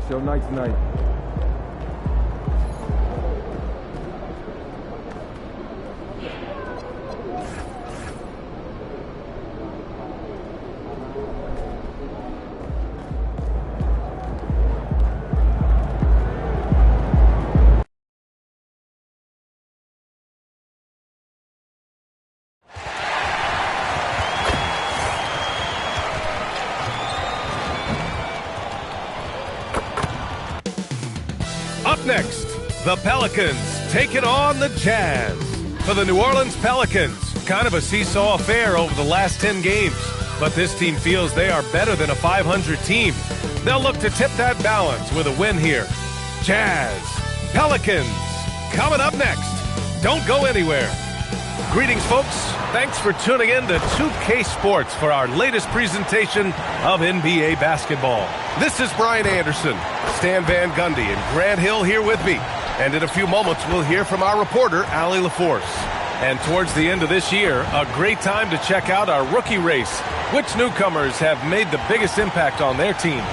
so night to night. Up next, the Pelicans taking on the Jazz. For the New Orleans Pelicans, kind of a seesaw affair over the last 10 games. But this team feels they are better than a 500 team. They'll look to tip that balance with a win here. Jazz, Pelicans, coming up next. Don't go anywhere. Greetings, folks. Thanks for tuning in to 2K Sports for our latest presentation of NBA basketball. This is Brian Anderson, Stan Van Gundy, and Grant Hill here with me. And in a few moments, we'll hear from our reporter, Allie LaForce. And towards the end of this year, a great time to check out our rookie race. Which newcomers have made the biggest impact on their teams?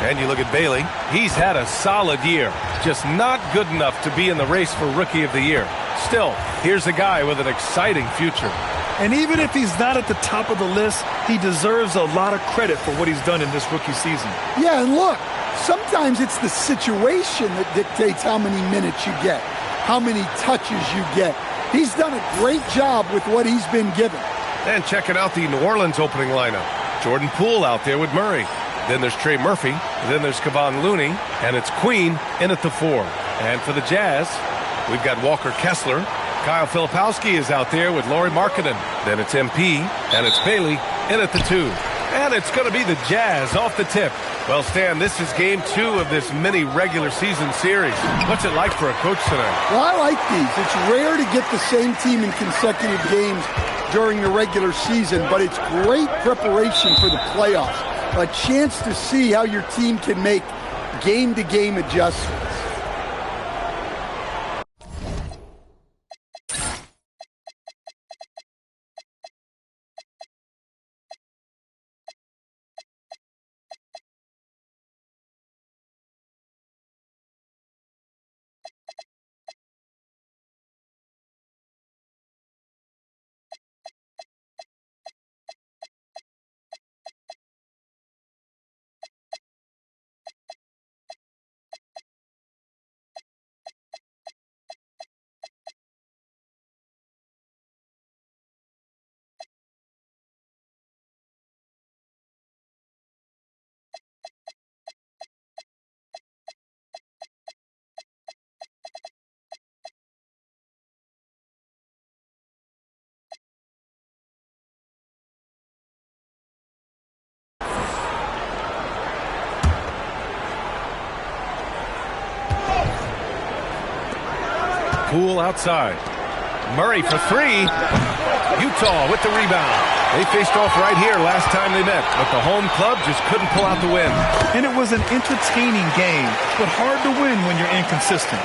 And you look at Bailey, he's had a solid year, just not good enough to be in the race for Rookie of the Year. Still, here's a guy with an exciting future. And even if he's not at the top of the list, he deserves a lot of credit for what he's done in this rookie season. Yeah, and look, sometimes it's the situation that dictates how many minutes you get, how many touches you get. He's done a great job with what he's been given. And checking out the New Orleans opening lineup. Jordan Poole out there with Murray. Then there's Trey Murphy. Then there's Kevon Looney. And it's Queen in at the 4. And for the Jazz, we've got Walker Kessler. Kyle Filipowski is out there with Lauri Markkanen. Then it's MP, and it's Bailey in at the 2. And it's going to be the Jazz off the tip. Well, Stan, this is game 2 of this mini regular season series. What's it like for a coach tonight? Well, I like these. It's rare to get the same team in consecutive games during the regular season, but it's great preparation for the playoffs. A chance to see how your team can make game-to-game adjustments. Poole outside. Murray for 3. Utah with the rebound. They faced off right here last time they met, but the home club just couldn't pull out the win. And it was an entertaining game, but hard to win when you're inconsistent.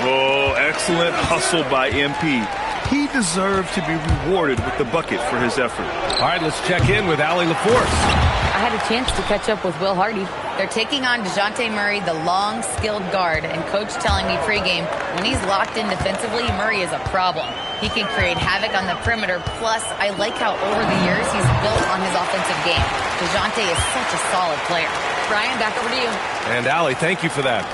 Oh, excellent hustle by MP. He deserved to be rewarded with the bucket for his effort. All right, let's check in with Allie LaForce. I had a chance to catch up with Will Hardy. They're taking on DeJounte Murray, the long, skilled guard, and coach telling me pregame, when he's locked in defensively, Murray is a problem. He can create havoc on the perimeter, plus I like how over the years he's built on his offensive game. DeJounte is such a solid player. Brian, back over to you. And Allie, thank you for that.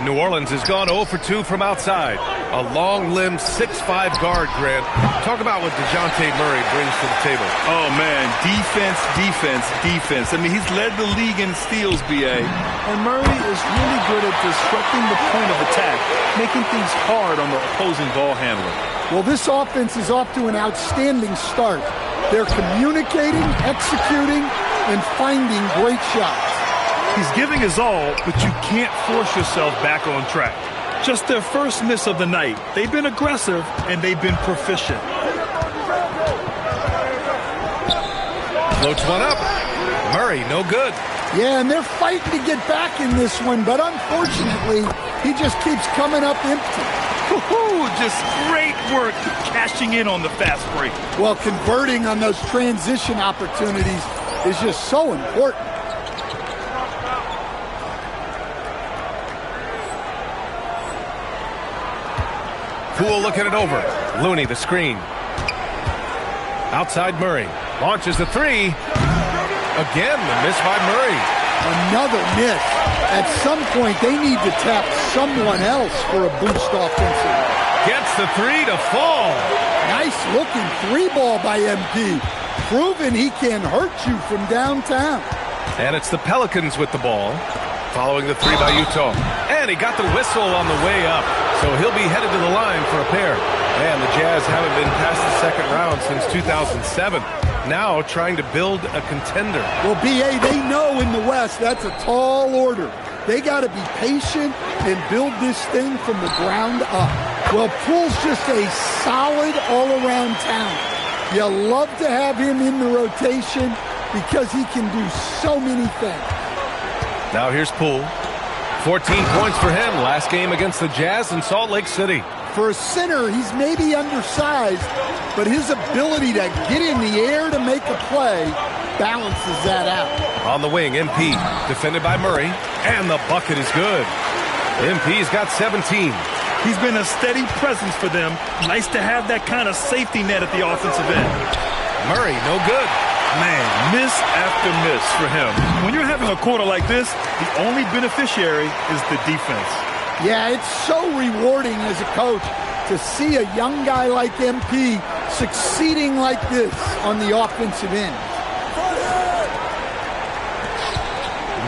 New Orleans has gone 0 for 2 from outside. A long-limbed 6'5 guard, Grant. Talk about what DeJounte Murray brings to the table. Oh, man, defense, defense, defense. I mean, he's led the league in steals, B.A. And Murray is really good at disrupting the point of attack, making things hard on the opposing ball handler. Well, this offense is off to an outstanding start. They're communicating, executing, and finding great shots. He's giving his all, but you can't force yourself back on track. Just their first miss of the night. They've been aggressive, and they've been proficient. Floats one up. Murray, no good. Yeah, and they're fighting to get back in this one, but unfortunately, he just keeps coming up empty. Just great work cashing in on the fast break. Well, converting on those transition opportunities is just so important. Poole looking it over. Looney the screen. Outside Murray. Launches the three. Again, the miss by Murray. Another miss. At some point, they need to tap someone else for a boost offensively. Gets the three to fall. Nice looking three ball by MP. Proving he can hurt you from downtown. And it's the Pelicans with the ball. Following the three by Utah. And he got the whistle on the way up. So he'll be headed to the line for a pair. And the Jazz haven't been past the second round since 2007. Now trying to build a contender. Well, B.A., they know in the West that's a tall order. They got to be patient and build this thing from the ground up. Well, Poole's just a solid all-around talent. You love to have him in the rotation because he can do so many things. Now here's Poole. 14 points for him last game against the Jazz in Salt Lake City. For a center, he's maybe undersized, but his ability to get in the air to make a play balances that out. On the wing, MP, defended by Murray, and the bucket is good. MP's got 17. He's been a steady presence for them. Nice to have that kind of safety net at the offensive end. Murray, no good. Man, miss after miss for him. When you're having a quarter like this, the only beneficiary is the defense. Yeah, it's so rewarding as a coach to see a young guy like MP succeeding like this on the offensive end.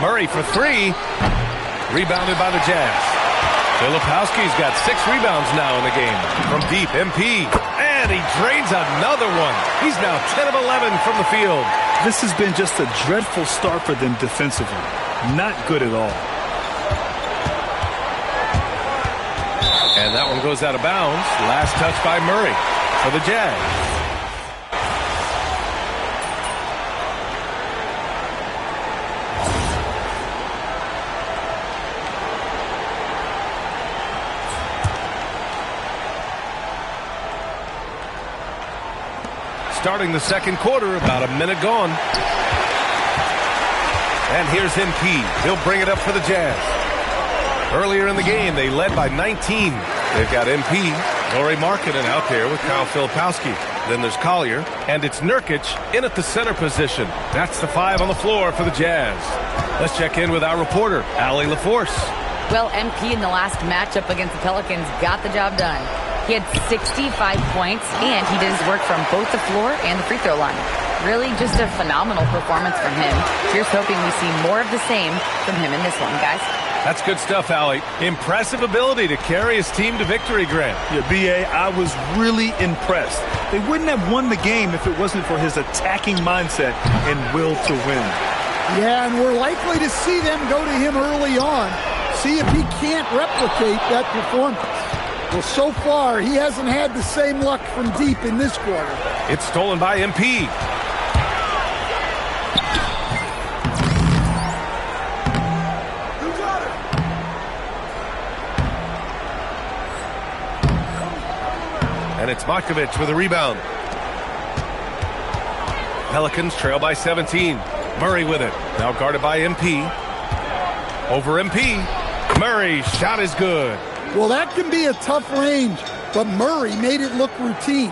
Murray for three. Rebounded by the Jazz. Filipowski's got 6 rebounds now in the game. From deep, MP. And he drains another one. He's now 10 of 11 from the field. This has been just a dreadful start for them defensively. Not good at all. And that one goes out of bounds. Last touch by Murray for the Jazz. Starting the second quarter, about a minute gone. And here's MP. He'll bring it up for the Jazz. Earlier in the game, they led by 19. They've got MP, Lauri Markkanen out there with Kyle Filipowski. Then there's Collier, and it's Nurkic in at the center position. That's the 5 on the floor for the Jazz. Let's check in with our reporter, Allie LaForce. Well, MP in the last matchup against the Pelicans got the job done. He had 65 points, and he did his work from both the floor and the free throw line. Really just a phenomenal performance from him. Here's hoping we see more of the same from him in this one, guys. That's good stuff, Allie. Impressive ability to carry his team to victory, Grant. Yeah, B.A., I was really impressed. They wouldn't have won the game if it wasn't for his attacking mindset and will to win. Yeah, and we're likely to see them go to him early on, see if he can't replicate that performance. Well, so far, he hasn't had the same luck from deep in this quarter. It's stolen by MP. And it's Matkovic with a rebound. Pelicans trail by 17. Murray with it. Now guarded by MP. Over MP. Murray's shot is good. Well, that can be a tough range, but Murray made it look routine.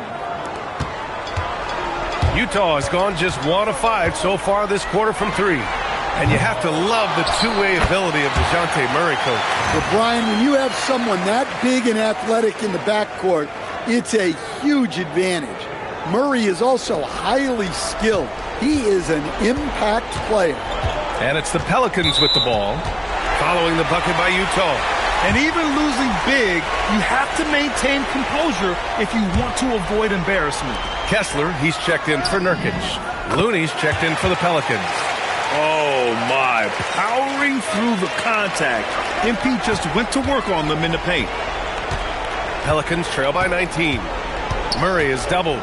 Utah has gone just 1 of 5 so far this quarter from 3. And you have to love the two-way ability of DeJounte Murray, coach. Well, Brian, when you have someone that big and athletic in the backcourt, it's a huge advantage. Murray is also highly skilled. He is an impact player. And it's the Pelicans with the ball, following the bucket by Utah. And even losing big, you have to maintain composure if you want to avoid embarrassment. Kessler, he's checked in for Nurkic. Looney's checked in for the Pelicans. Oh, my. Powering through the contact. MP just went to work on them in the paint. Pelicans trail by 19. Murray is doubled.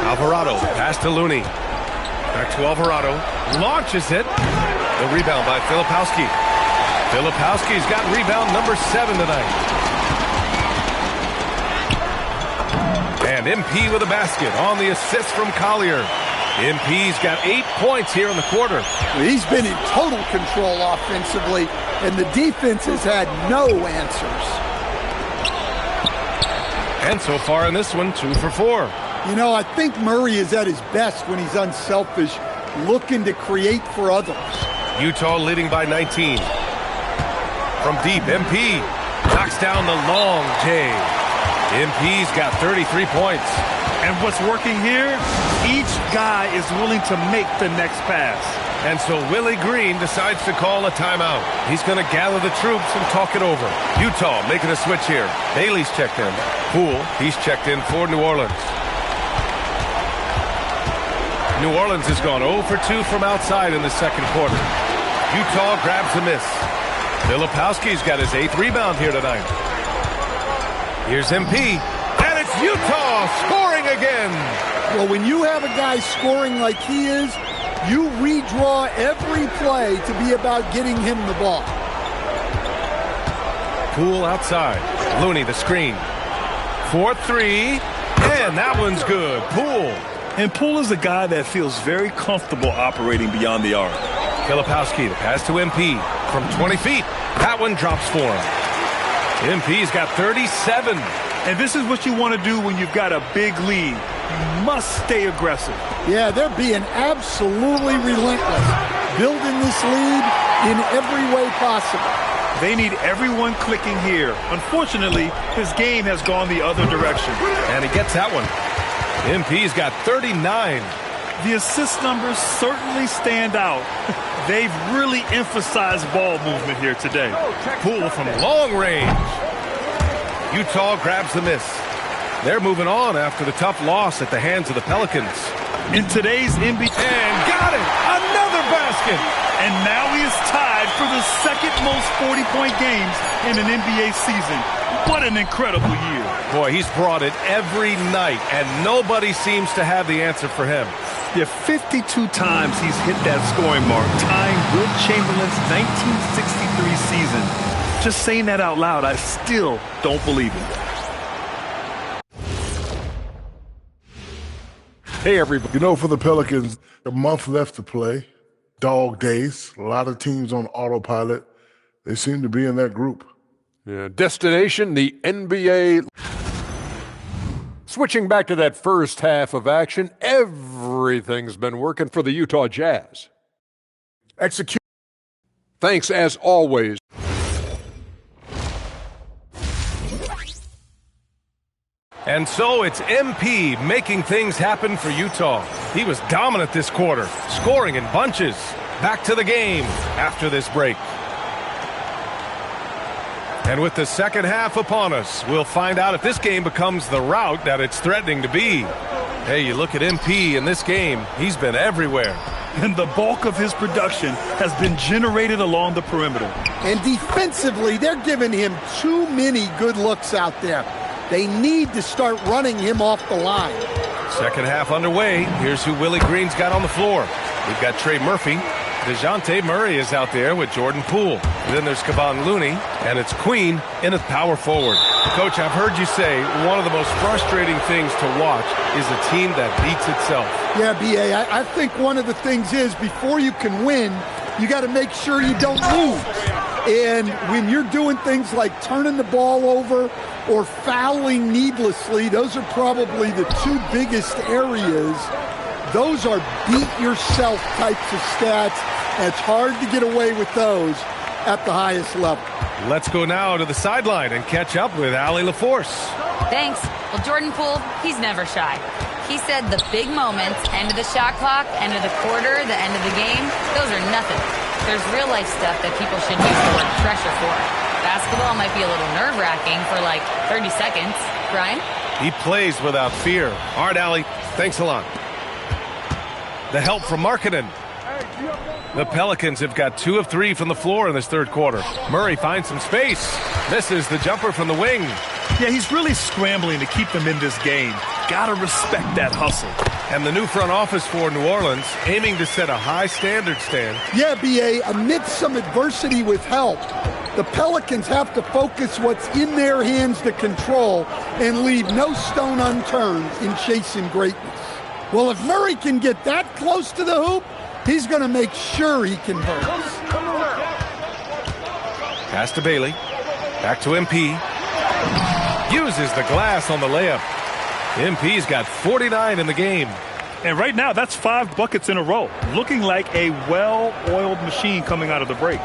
Alvarado, pass to Looney. Back to Alvarado. Launches it. The rebound by Filipowski. Filipowski's got rebound number 7 tonight. And MP with a basket on the assist from Collier. MP's got 8 points here in the quarter. He's been in total control offensively, and the defense has had no answers. And so far in this one, 2 for 4. You know, I think Murray is at his best when he's unselfish, looking to create for others. Utah leading by 19. From deep, MP knocks down the long J. MP's got 33 points. And what's working here, each guy is willing to make the next pass. And so Willie Green decides to call a timeout. He's going to gather the troops and talk it over. Utah making a switch here. Bailey's checked in. Poole, he's checked in for New Orleans. New Orleans has gone 0 for 2 from outside in the second quarter. Utah grabs the miss. Filipowski's got his 8th rebound here tonight. Here's MP, and it's Utah scoring again. Well, when you have a guy scoring like he is, you redraw every play to be about getting him the ball. Poole outside. Looney the screen. 4-3, and that one's good. Poole. And Poole is a guy that feels very comfortable operating beyond the arc. Filipowski, the pass to MP from 20 feet. That one drops for him. MP's got 37. And this is what you want to do when you've got a big lead. You must stay aggressive. Yeah, they're being absolutely relentless, building this lead in every way possible. They need everyone clicking here. Unfortunately, his game has gone the other direction. And he gets that one. MP's got 39. The assist numbers certainly stand out. They've really emphasized ball movement here today. Poole from long range. Utah grabs the miss. They're moving on after the tough loss at the hands of the Pelicans. In today's NBA... And got it! Another basket! And now he is tied for the second most 40-point games in an NBA season. What an incredible year. Boy, he's brought it every night, and nobody seems to have the answer for him. Yeah, 52 times he's hit that scoring mark, tying Wilt Chamberlain's 1963 season. Just saying that out loud, I still don't believe it. Hey, everybody. You know, for the Pelicans, a month left to play. Dog days. A lot of teams on autopilot. They seem to be in that group. Yeah, destination, the NBA. Switching back to that first half of action, everything's been working for the Utah Jazz. Execute. Thanks, as always. And so it's MP making things happen for Utah. He was dominant this quarter, scoring in bunches. Back to the game after this break. And with the second half upon us, we'll find out if this game becomes the rout that it's threatening to be. Hey, you look at MP in this game, he's been everywhere. And the bulk of his production has been generated along the perimeter. And defensively, they're giving him too many good looks out there. They need to start running him off the line. Second half underway. Here's who Willie Green's got on the floor. We've got Trey Murphy. DeJounte Murray is out there with Jordan Poole. And then there's Kevon Looney, and it's Queen in at power forward. Coach, I've heard you say one of the most frustrating things to watch is a team that beats itself. Yeah, B.A., I think one of the things is before you can win, you got to make sure you don't lose. And when you're doing things like turning the ball over or fouling needlessly, those are probably the two biggest areas. Those are beat-yourself types of stats. And it's hard to get away with those at the highest level. Let's go now to the sideline and catch up with Allie LaForce. Thanks. Well, Jordan Poole, he's never shy. He said the big moments, end of the shot clock, end of the quarter, the end of the game, those are nothing. There's real-life stuff that people should use the word pressure for. Basketball might be a little nerve-wracking for like 30 seconds. Brian? He plays without fear. All right, Allie, thanks a lot. The help from Markkanen. The Pelicans have got 2 of 3 from the floor in this third quarter. Murray finds some space. Misses the jumper from the wing. Yeah, he's really scrambling to keep them in this game. Gotta respect that hustle. And the new front office for New Orleans aiming to set a high standard, Stan. Yeah, B.A., amidst some adversity with help, the Pelicans have to focus what's in their hands to control and leave no stone unturned in chasing greatness. Well, if Murray can get that close to the hoop, he's going to make sure he converts. Pass to Bailey. Back to MP. Uses the glass on the layup. MP's got 49 in the game. And right now, that's 5 buckets in a row. Looking like a well-oiled machine coming out of the break.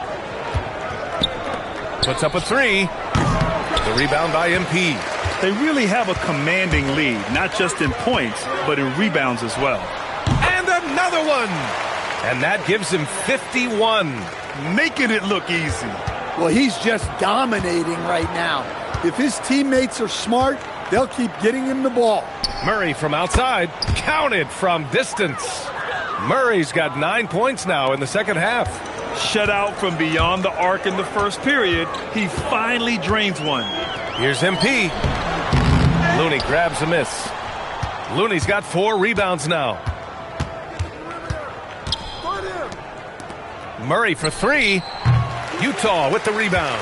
Puts up a 3. The rebound by MP. They really have a commanding lead, not just in points, but in rebounds as well. And another one. And that gives him 51. Making it look easy. Well, he's just dominating right now. If his teammates are smart, they'll keep getting him the ball. Murray from outside, counted from distance. Murray's got 9 points now in the second half. Shut out from beyond the arc in the first period. He finally drains one. Here's MP. Looney grabs a miss. Looney's got 4 rebounds now. Murray for 3. Utah with the rebound.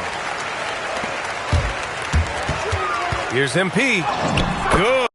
Here's MP. Good.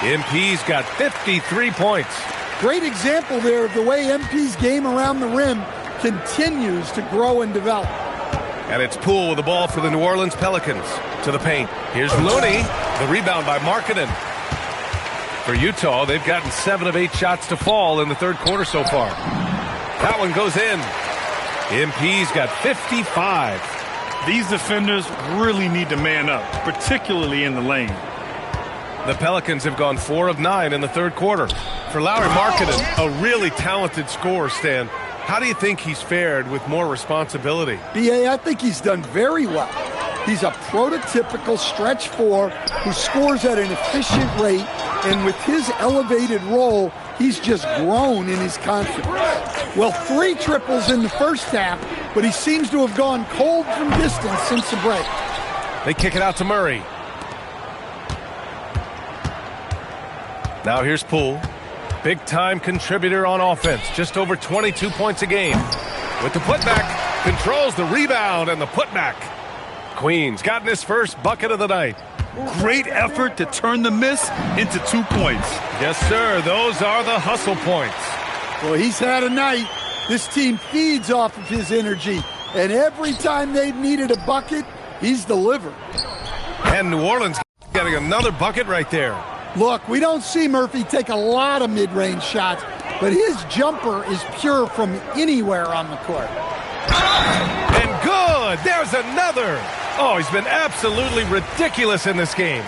MP's got 53 points. Great example there of the way MP's game around the rim continues to grow and develop. And it's Poole with the ball for the New Orleans Pelicans. To the paint. Here's Looney. The rebound by Markkanen. For Utah, they've gotten 7 of 8 shots to fall in the third quarter so far. That one goes in. MP's got 55. These defenders really need to man up, particularly in the lane. The Pelicans have gone 4 of 9 in the third quarter. For Lauri Markkanen, a really talented scorer, Stan. How do you think he's fared with more responsibility? B.A., I think he's done very well. He's a prototypical stretch 4 who scores at an efficient rate, and with his elevated role, he's just grown in his confidence. Well, 3 triples in the first half, but he seems to have gone cold from distance since the break. They kick it out to Murray. Now here's Poole. Big-time contributor on offense. Just over 22 points a game. With the putback, controls the rebound and the putback. Queen's gotten his first bucket of the night. Great effort to turn the miss into 2 points. Yes, sir. Those are the hustle points. Well, he's had a night. This team feeds off of his energy. And every time they've needed a bucket, he's delivered. And New Orleans getting another bucket right there. Look, we don't see Murphy take a lot of mid-range shots, but his jumper is pure from anywhere on the court. And good! There's another! Oh, he's been absolutely ridiculous in this game.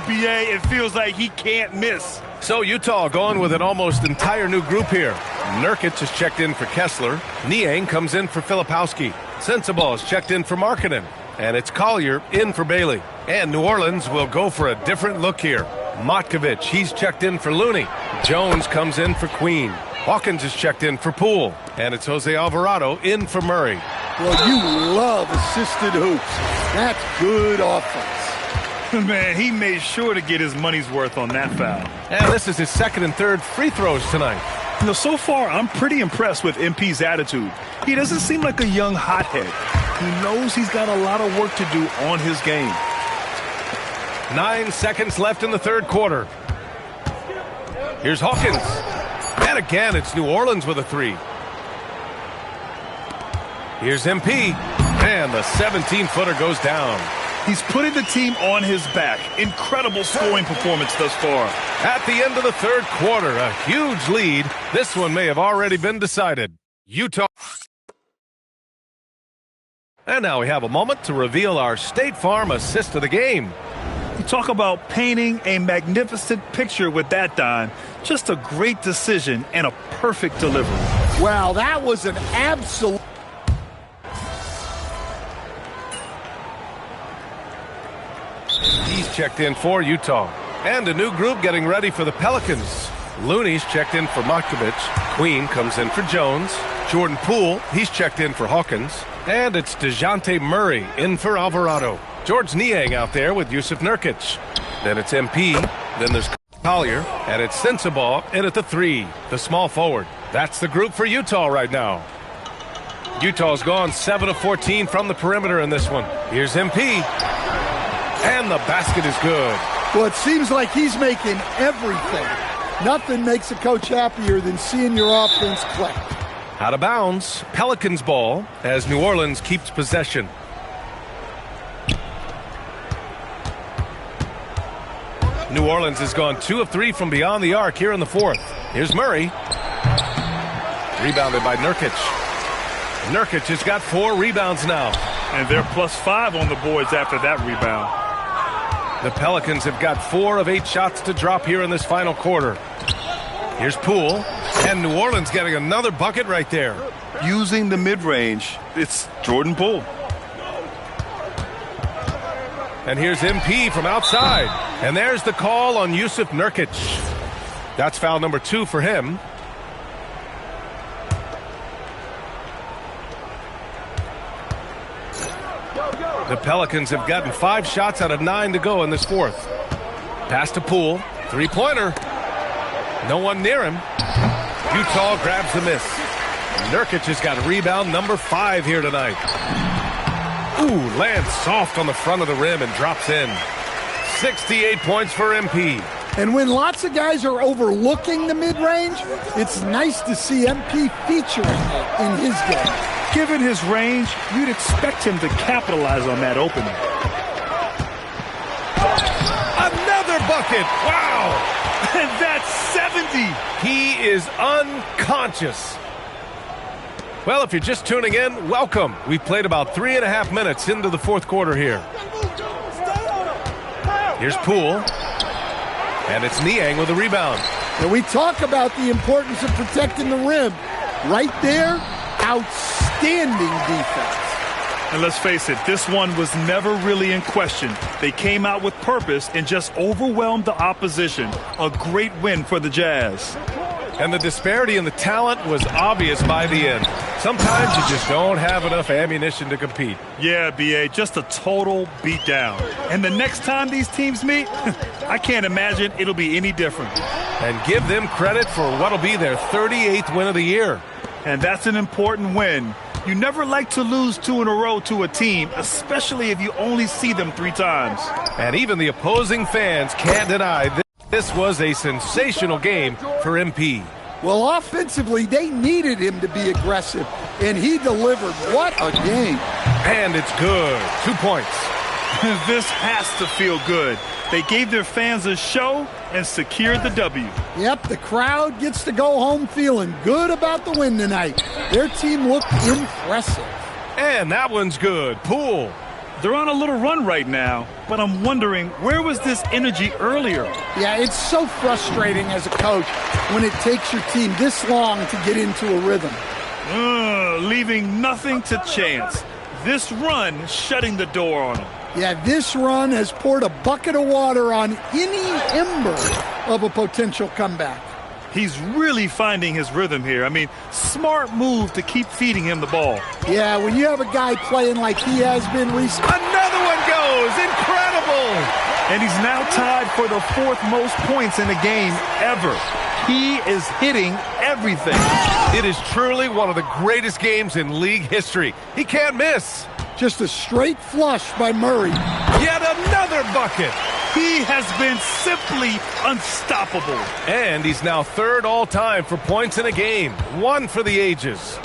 B.A., it feels like he can't miss. So Utah going with an almost entire new group here. Nurkic is checked in for Kessler. Niang comes in for Filipowski. Sensabaugh is checked in for Markkanen. And it's Collier in for Bailey. And New Orleans will go for a different look here. Matkovic, he's checked in for Looney. Jones comes in for Queen. Hawkins is checked in for Poole. And it's Jose Alvarado in for Murray. Well, you love assisted hoops. That's good offense. Man, he made sure to get his money's worth on that foul. And this is his second and third free throws tonight. You know, so far, I'm pretty impressed with MP's attitude. He doesn't seem like a young hothead. He knows he's got a lot of work to do on his game. 9 seconds left in the third quarter. Here's Hawkins. And again, it's New Orleans with a 3. Here's MP. And the 17-footer goes down. He's putting the team on his back. Incredible scoring performance thus far. At the end of the third quarter, a huge lead. This one may have already been decided. Utah. And now we have a moment to reveal our State Farm assist of the game. You talk about painting a magnificent picture with that, Don. Just a great decision and a perfect delivery. Wow, that was an absolute... He's checked in for Utah. And a new group getting ready for the Pelicans. Looney's checked in for Markovich. Queen comes in for Jones. Jordan Poole, he's checked in for Hawkins. And it's DeJounte Murray in for Alvarado. George Niang out there with Yusuf Nurkic. Then it's MP. Then there's Collier. And it's Sensabaugh in at the 3, the small forward. That's the group for Utah right now. Utah's gone 7 of 14 from the perimeter in this one. Here's MP. And the basket is good. Well, it seems like he's making everything. Nothing makes a coach happier than seeing your offense click. Out of bounds, Pelicans ball as New Orleans keeps possession. New Orleans has gone 2 of 3 from beyond the arc here in the fourth. Here's Murray. Rebounded by Nurkic. Nurkic has got 4 rebounds now. And they're +5 on the boards after that rebound. The Pelicans have got 4 of 8 shots to drop here in this final quarter. Here's Poole. And New Orleans getting another bucket right there. Using the mid-range, it's Jordan Poole. And here's MP from outside. And there's the call on Yusuf Nurkic. That's foul number 2 for him. The Pelicans have gotten 5 shots out of 9 to go in this fourth. Pass to Poole. 3-pointer. No one near him. Utah grabs the miss. Nurkic has got rebound number 5 here tonight. Ooh, lands soft on the front of the rim and drops in. 68 points for MP. And when lots of guys are overlooking the mid-range, it's nice to see MP featuring it in his game. Given his range, you'd expect him to capitalize on that opening. Another bucket! Wow! And that's 70! He is unconscious. Well, if you're just tuning in, welcome. We've played about 3.5 minutes into the fourth quarter here. Here's Poole. And it's Niang with a rebound. And we talk about the importance of protecting the rim. Right there, outstanding defense. And let's face it, this one was never really in question. They came out with purpose and just overwhelmed the opposition. A great win for the Jazz. And the disparity in the talent was obvious by the end. Sometimes you just don't have enough ammunition to compete. Yeah, B.A., just a total beatdown. And the next time these teams meet, I can't imagine it'll be any different. And give them credit for what'll be their 38th win of the year. And that's an important win. You never like to lose 2 in a row to a team, especially if you only see them 3 times. And even the opposing fans can't deny this was a sensational game for MP. Well, offensively, they needed him to be aggressive, and he delivered. What a game. And it's good. 2 points. This has to feel good. They gave their fans a show and secured the W. Yep, the crowd gets to go home feeling good about the win tonight. Their team looked impressive. And that one's good. Poole. They're on a little run right now, but I'm wondering, where was this energy earlier? Yeah, it's so frustrating as a coach when it takes your team this long to get into a rhythm. Leaving nothing to chance. This run shutting the door on them. Yeah, this run has poured a bucket of water on any ember of a potential comeback. He's really finding his rhythm here. I mean, smart move to keep feeding him the ball. Yeah, when you have a guy playing like he has been recently. Another one goes. Incredible. And he's now tied for the 4th most points in a game ever. He is hitting everything. It is truly one of the greatest games in league history. He can't miss. Just a straight flush by Murray. Yet another bucket. He has been simply unstoppable. And he's now 3rd all-time for points in a game. 1 for the ages.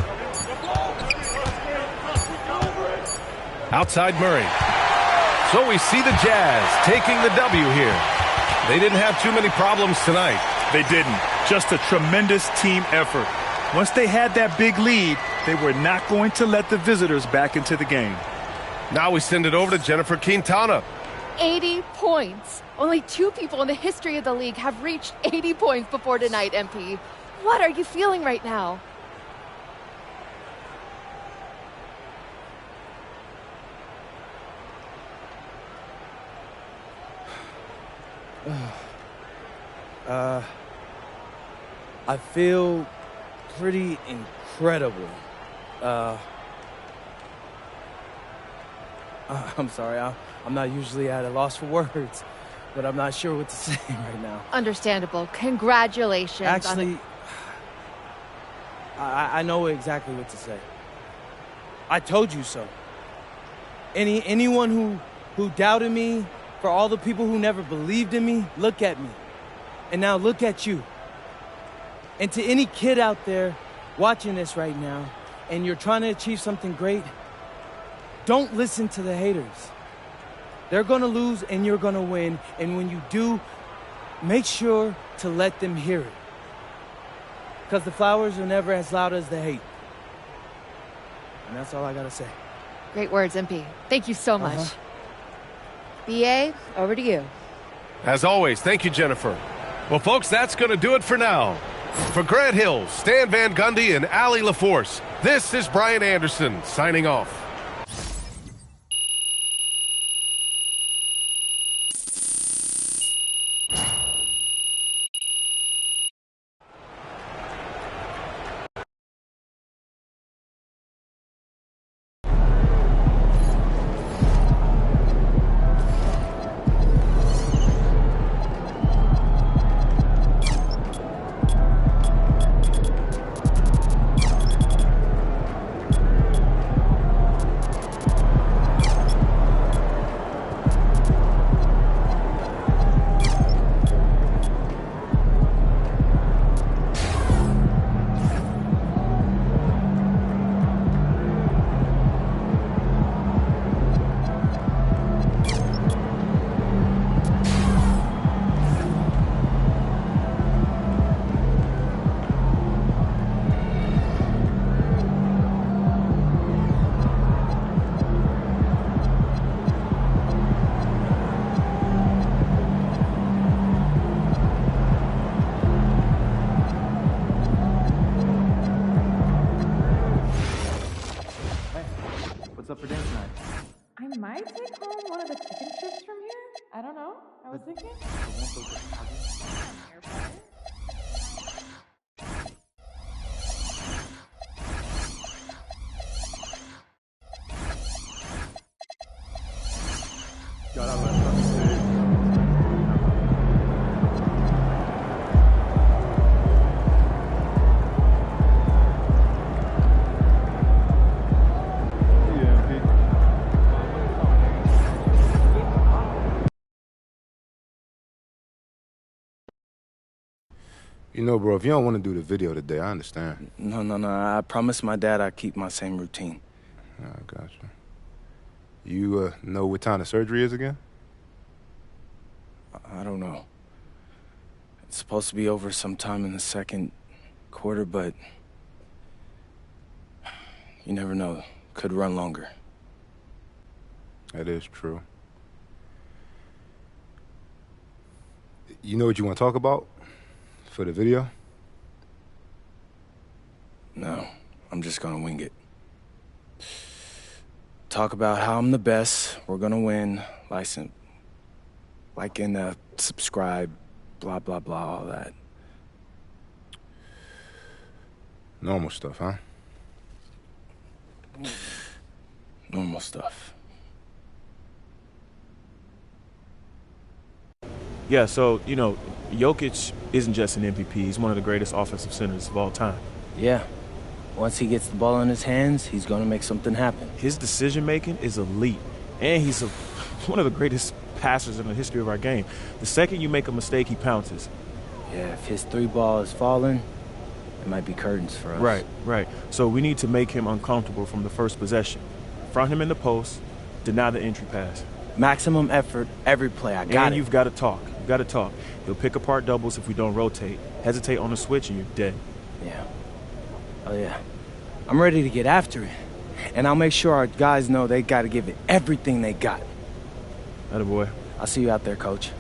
Outside Murray. So we see the Jazz taking the W here. They didn't have too many problems tonight. They didn't. Just a tremendous team effort. Once they had that big lead, they were not going to let the visitors back into the game. Now we send it over to Jennifer Quintana. 80 points. Only 2 people in the history of the league have reached 80 points before tonight, MP. What are you feeling right now? I feel pretty incredible. I'm sorry, I'm not usually at a loss for words, but I'm not sure what to say right now. Understandable. Congratulations. Actually, I know exactly what to say. I told you so. Anyone who doubted me, for all the people who never believed in me, look at me. And now look at you. And to any kid out there watching this right now, and you're trying to achieve something great, don't listen to the haters. They're gonna lose and you're gonna win. And when you do, make sure to let them hear it. Because the flowers are never as loud as the hate. And that's all I gotta say. Great words, MP. Thank you so much. BA, over to you. As always, thank you, Jennifer. Well, folks, that's going to do it for now. For Grant Hill, Stan Van Gundy, and Allie LaForce, this is Brian Anderson signing off. might take home one of the chicken strips from here. I don't know. I was thinking. You know, bro, if you don't want to do the video today, I understand. No. I promised my dad I'd keep my same routine. I got you. You know what time the surgery is again? I don't know. It's supposed to be over sometime in the second quarter, but you never know. Could run longer. That is true. You know what you want to talk about for the video? No, I'm just gonna wing it. Talk about how I'm the best, we're gonna win, like in the subscribe, blah, blah, blah, all that. Normal stuff, huh? Normal stuff. Yeah, so, you know, Jokic isn't just an MVP. He's one of the greatest offensive centers of all time. Yeah. Once he gets the ball in his hands, he's going to make something happen. His decision-making is elite, and he's one of the greatest passers in the history of our game. The second you make a mistake, he pounces. Yeah, if his three ball is falling, it might be curtains for us. Right. So we need to make him uncomfortable from the first possession. Front him in the post, deny the entry pass. Maximum effort every play. I got it. And you've got to talk. You've got to talk. He'll pick apart doubles if we don't rotate. Hesitate on the switch and you're dead. Yeah. Oh, yeah. I'm ready to get after it. And I'll make sure our guys know they got to give it everything they got. Attaboy. I'll see you out there, Coach.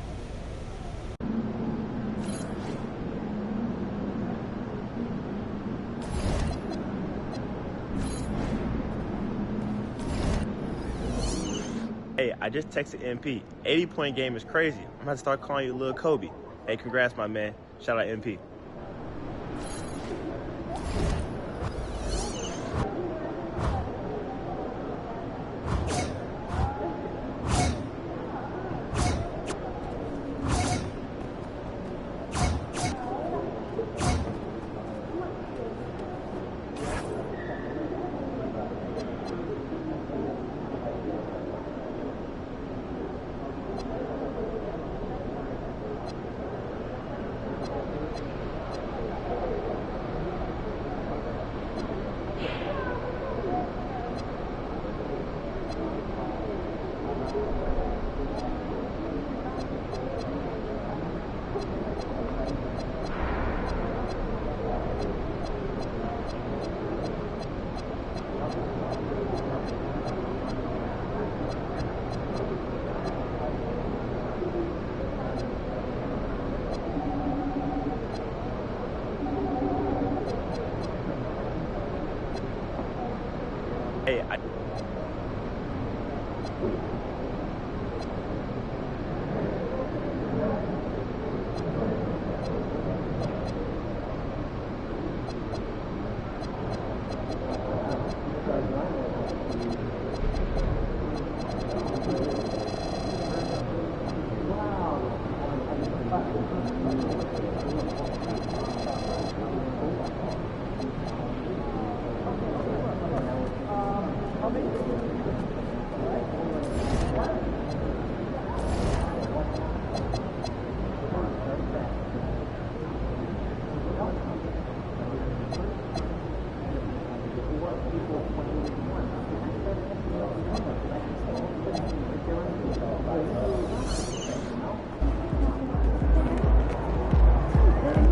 Hey, I just texted MP. 80-point game is crazy. I'm about to start calling you Lil Kobe. Hey, congrats, my man. Shout out MP. Hey,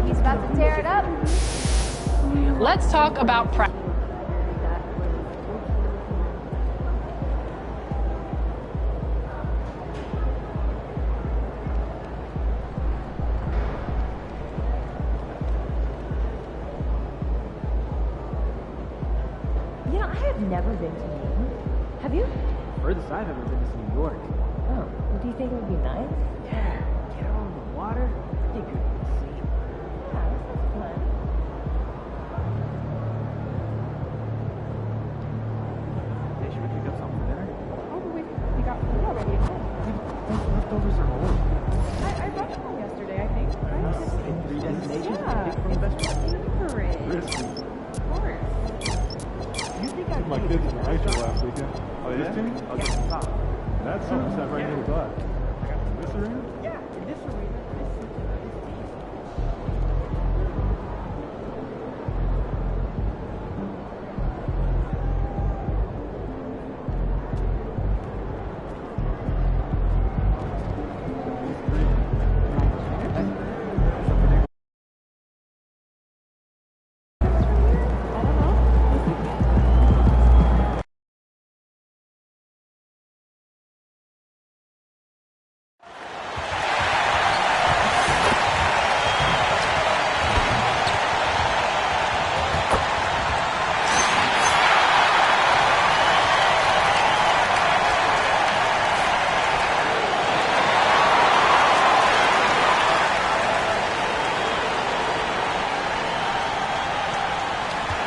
He's about to tear it up. Let's talk about practice. You know, I have never been to Maine. Have you? Furthest I've ever been is New York. Oh, well, do you think it would be nice? Yeah, get out on the water. Be good to see. Yeah, that sounds fun. Hey, should we pick up something for dinner? Oh, but we got food already at home. Those leftovers are old. I rushed home yesterday, I think. I must say, 3 destinations Yeah. to pick from the best ones. Favorite. Risky. Of course. You think I My kids in high school last weekend. Oh, yeah? This team? I'll get the top. That suit sat right near the butt. This arena? Yeah, in this arena, this team.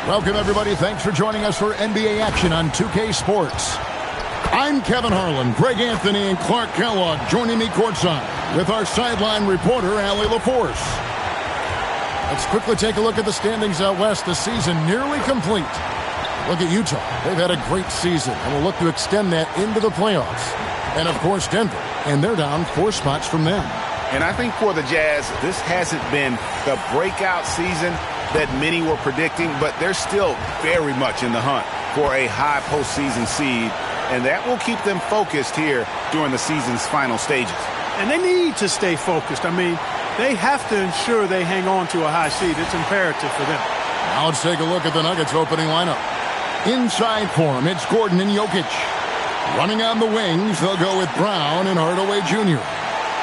Welcome, everybody. Thanks for joining us for NBA action on 2K Sports. I'm Kevin Harlan, Greg Anthony, and Clark Kellogg joining me courtside with our sideline reporter, Allie LaForce. Let's quickly take a look at the standings out west. The season nearly complete. Look at Utah. They've had a great season and will look to extend that into the playoffs. And, of course, Denver. And they're down 4 spots from them. And I think for the Jazz, this hasn't been the breakout season that many were predicting, but they're still very much in the hunt for a high postseason seed. and that will keep them focused here during the season's final stages. And they need to stay focused. I mean, they have to ensure they hang on to a high seed. It's imperative for them. Now let's take a look at the Nuggets opening lineup. Inside for him, it's Gordon and Jokic. Running on the wings, they'll go with Brown and Hardaway Jr.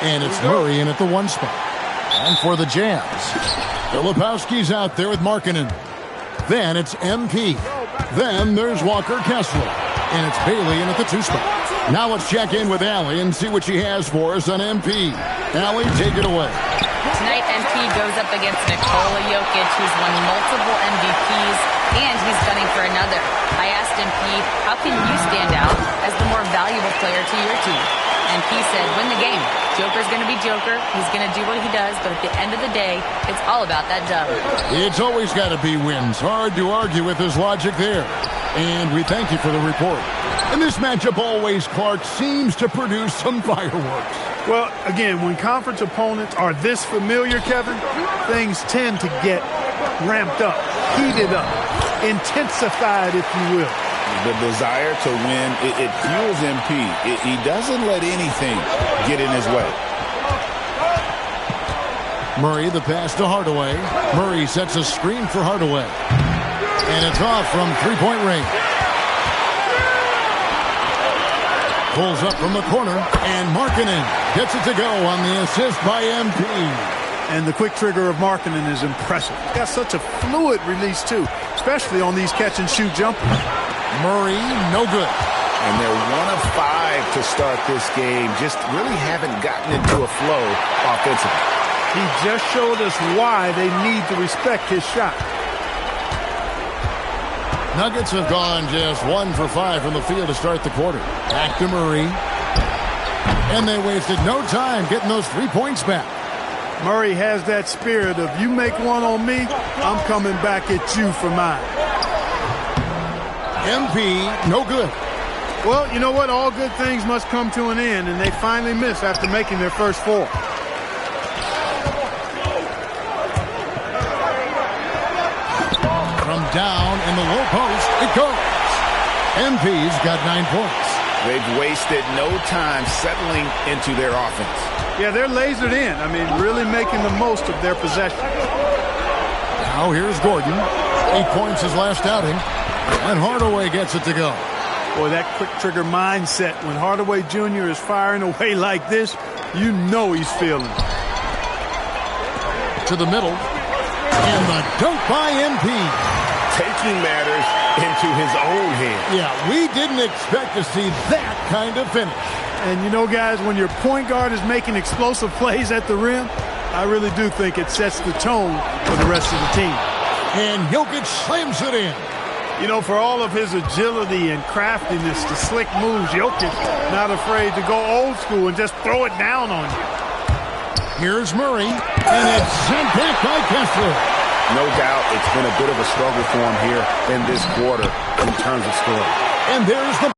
And it's Murray in at the 1 spot. And for the Jazz, Filipowski's out there with Markkanen. Then it's MP. Then there's Walker Kessler. And it's Bailey in at the 2 spot. Now let's check in with Allie and see what she has for us on MP. Allie, take it away. Tonight, MP goes up against Nikola Jokic, who's won multiple MVPs, and he's gunning for another. I asked MP, how can you stand out as the more valuable player to your team? MP said, win the game. Joker's going to be Joker. He's going to do what he does, but at the end of the day, it's all about that dub. It's always got to be wins. Hard to argue with his logic there. And we thank you for the report. And this matchup always, Clark, seems to produce some fireworks. Well, again, when conference opponents are this familiar, Kevin, things tend to get ramped up, heated up, intensified, if you will. The desire to win, it fuels MP. He doesn't let anything get in his way. Murray, the pass to Hardaway. Murray sets a screen for Hardaway. And it's off from three-point range. Pulls up from the corner, and Markkanen gets it to go on the assist by MP. And the quick trigger of Markkanen is impressive. Got such a fluid release, too, especially on these catch-and-shoot jumpers. Murray, no good. And they're 1 of 5 to start this game. Just really haven't gotten into a flow offensively. He just showed us why they need to respect his shot. Nuggets have gone just 1 for 5 from the field to start the quarter. Back to Murray. And they wasted no time getting those 3 points back. Murray has that spirit of, you make one on me, I'm coming back at you for mine. MP, no good. Well, you know what? All good things must come to an end, and they finally miss after making their first 4. From down in the low post, it goes. MP's got 9 points. They've wasted no time settling into their offense. Yeah, they're lasered in. I mean, really making the most of their possession. Now here's Gordon. 8 points his last outing. And Hardaway gets it to go. Boy, that quick trigger mindset. When Hardaway Jr. is firing away like this, you know he's feeling it. To the middle. And the dunk by MP. Taking matters into his own hands. Yeah, we didn't expect to see that kind of finish. And you know, guys, when your point guard is making explosive plays at the rim, I really do think it sets the tone for the rest of the team. And Jokic slams it in. You know, for all of his agility and craftiness, the slick moves, Jokic not afraid to go old school and just throw it down on you. Here's Murray, and it's sent back by Kessler. No doubt it's been a bit of a struggle for him here in this quarter in terms of scoring. And there's the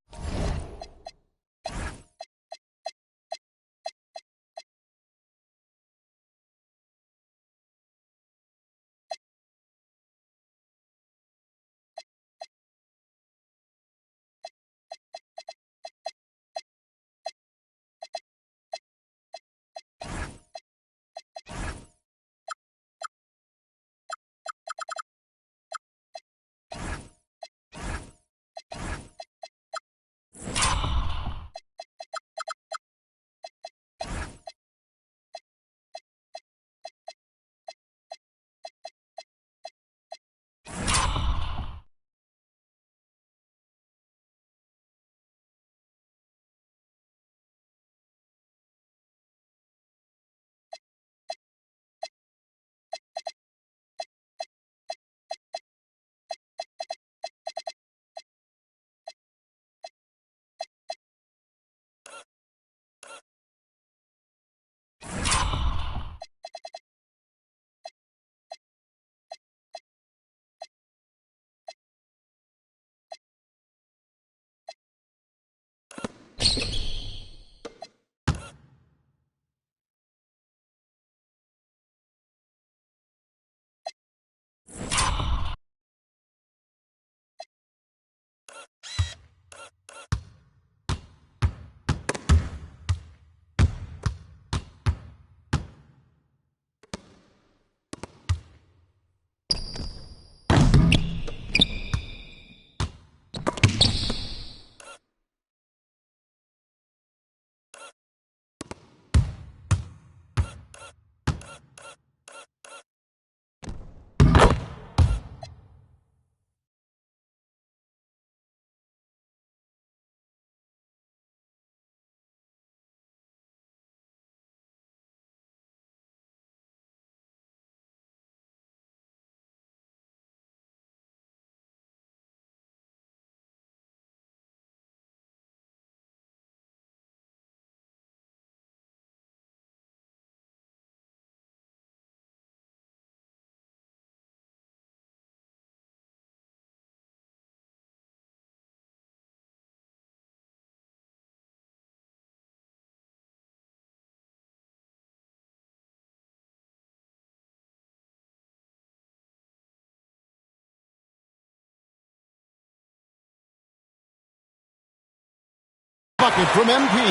bucket from MP.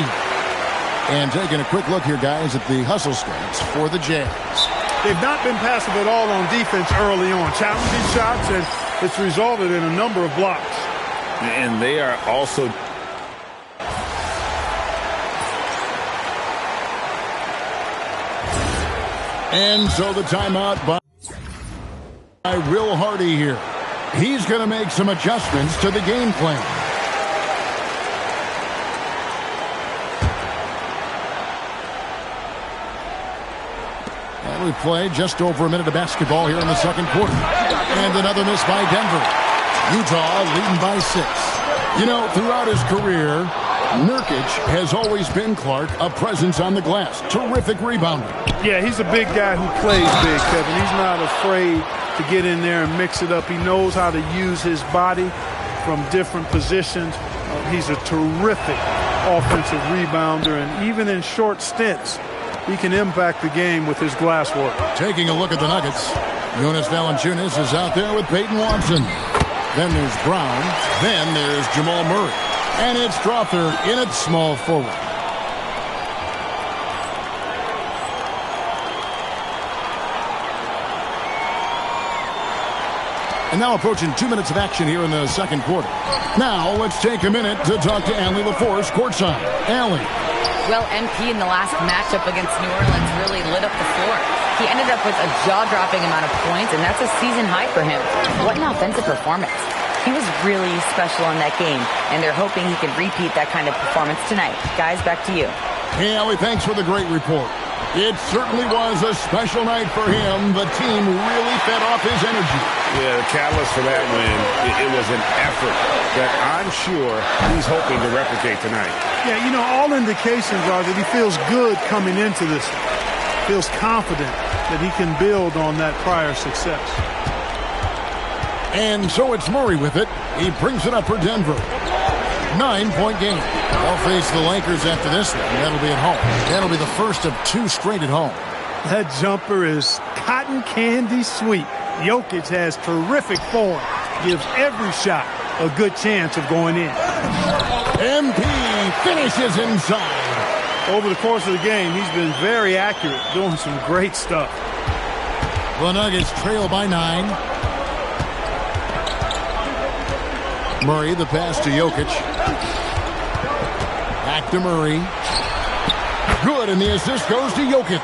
And taking a quick look here, guys, at the hustle stats for the Jazz. They've not been passive at all on defense early on. Challenging shots, and it's resulted in a number of blocks. And they are also... And so the timeout by Will Hardy here. He's going to make some adjustments to the game plan. And we play just over a minute of basketball here in the second quarter. And another miss by Denver. Utah leading by 6. You know, throughout his career, Nurkic has always been, Clark, a presence on the glass. Terrific rebounder. Yeah, he's a big guy who plays big, Kevin. He's not afraid to get in there and mix it up. He knows how to use his body from different positions. He's a terrific offensive rebounder, and even in short stints, he can impact the game with his glass work. Taking a look at the Nuggets, Jonas Valanciunas is out there with Peyton Watson. Then there's Brown. Then there's Jamal Murray. And it's Strother in at small forward. And now approaching 2 minutes of action here in the second quarter. Now let's take a minute to talk to Allie LaForce courtside. Allie. Well, MP in the last matchup against New Orleans really lit up the floor. He ended up with a jaw-dropping amount of points, and that's a season high for him. What an offensive performance. He was really special in that game, and they're hoping he can repeat that kind of performance tonight. Guys, back to you. Hey, Allie, thanks for the great report. It certainly was a special night for him. The team really fed off his energy. Yeah, the catalyst for that win, it was an effort that I'm sure he's hoping to replicate tonight. Yeah, you know, all indications are that he feels good coming into this. Feels confident that he can build on that prior success. And so it's Murray with it. He brings it up for Denver. 9-point game. They'll face the Lakers after this one. That'll be at home. That'll be the first of 2 straight at home. That jumper is cotton candy sweet. Jokic has terrific form. Gives every shot a good chance of going in. MP finishes inside. Over the course of the game, he's been very accurate, doing some great stuff. The Nuggets trail by 9. Murray, the pass to Jokic. Back to Murray. Good, and the assist goes to Jokic.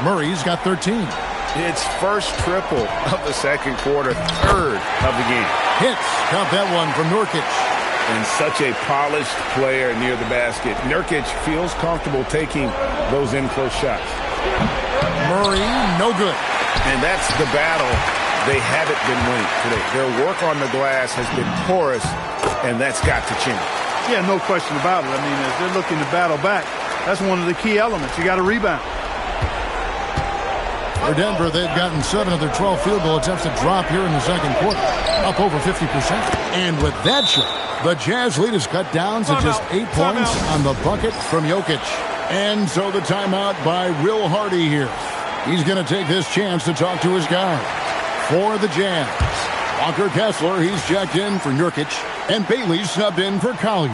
Murray's got 13. It's first triple of the second quarter, third of the game. Hits. Count that one from Nurkic. And such a polished player near the basket. Nurkic feels comfortable taking those in-close shots. Murray, no good. And that's the battle they haven't been winning today. Their work on the glass has been porous, and that's got to change. Yeah, no question about it. I mean, as they're looking to battle back, that's one of the key elements. You got to rebound. For Denver, they've gotten 7 of their 12 field goal attempts to drop here in the second quarter, up over 50%. And with that shot, the Jazz lead is cut down to just 8 points on the bucket from Jokic. And so the timeout by Will Hardy here. He's going to take this chance to talk to his guy. For the Jazz, Walker Kessler, he's checked in for Nurkic, and Bailey subbed in for Collier.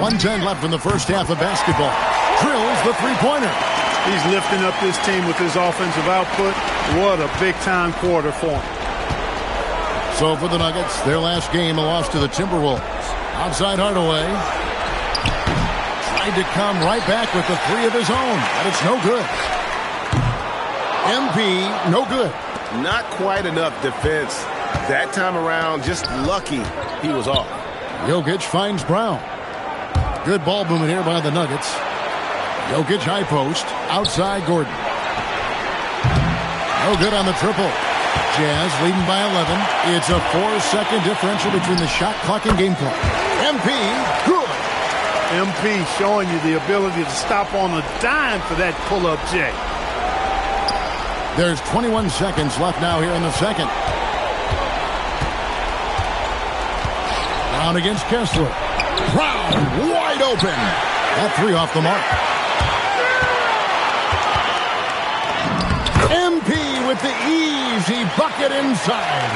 1:10 left in the first half of basketball. Drills the three-pointer. He's lifting up this team with his offensive output. What a big-time quarter for him. So for the Nuggets, their last game, a loss to the Timberwolves. Outside Hardaway. Tried to come right back with the 3 of his own, but it's no good. MP, no good. Not quite enough defense. That time around, just lucky he was off. Jokic finds Brown. Good ball movement here by the Nuggets. Jokic high post. Outside Gordon. No good on the triple. Jazz leading by 11. It's a 4-second differential between the shot clock and game clock. MP, good. MP showing you the ability to stop on a dime for that pull-up J. There's 21 seconds left now here in the second. Brown against Kessler. Brown wide open. That 3 off the mark. MP with the easy bucket inside.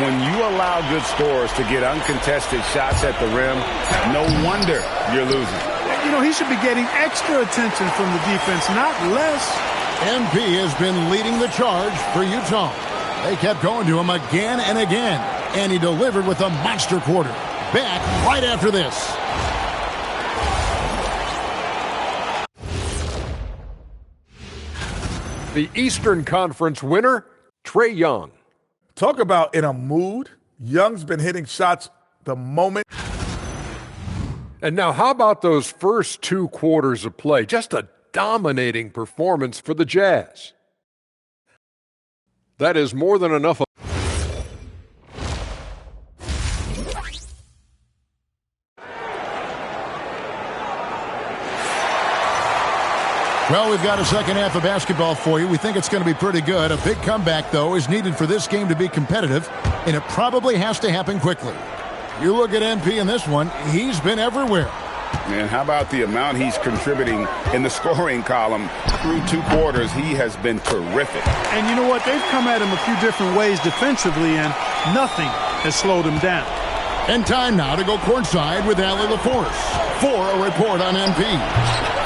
When you allow good scorers to get uncontested shots at the rim, no wonder you're losing. You know, he should be getting extra attention from the defense, not less. MP has been leading the charge for Utah. They kept going to him again and again, and he delivered with a monster quarter. Back right after this. The Eastern Conference winner, Trae Young. Talk about in a mood. Young's been hitting shots the moment. And now how about those first 2 quarters of play? Just a dominating performance for the Jazz. That is more than enough. Well, we've got a second half of basketball for you. We think it's going to be pretty good. A big comeback, though, is needed for this game to be competitive, and it probably has to happen quickly. You look at MP in this one, he's been everywhere. And how about the amount he's contributing in the scoring column through 2 quarters? He has been terrific. And you know what? They've come at him a few different ways defensively, and nothing has slowed him down. And time now to go courtside with Allie LaForce for a report on MP.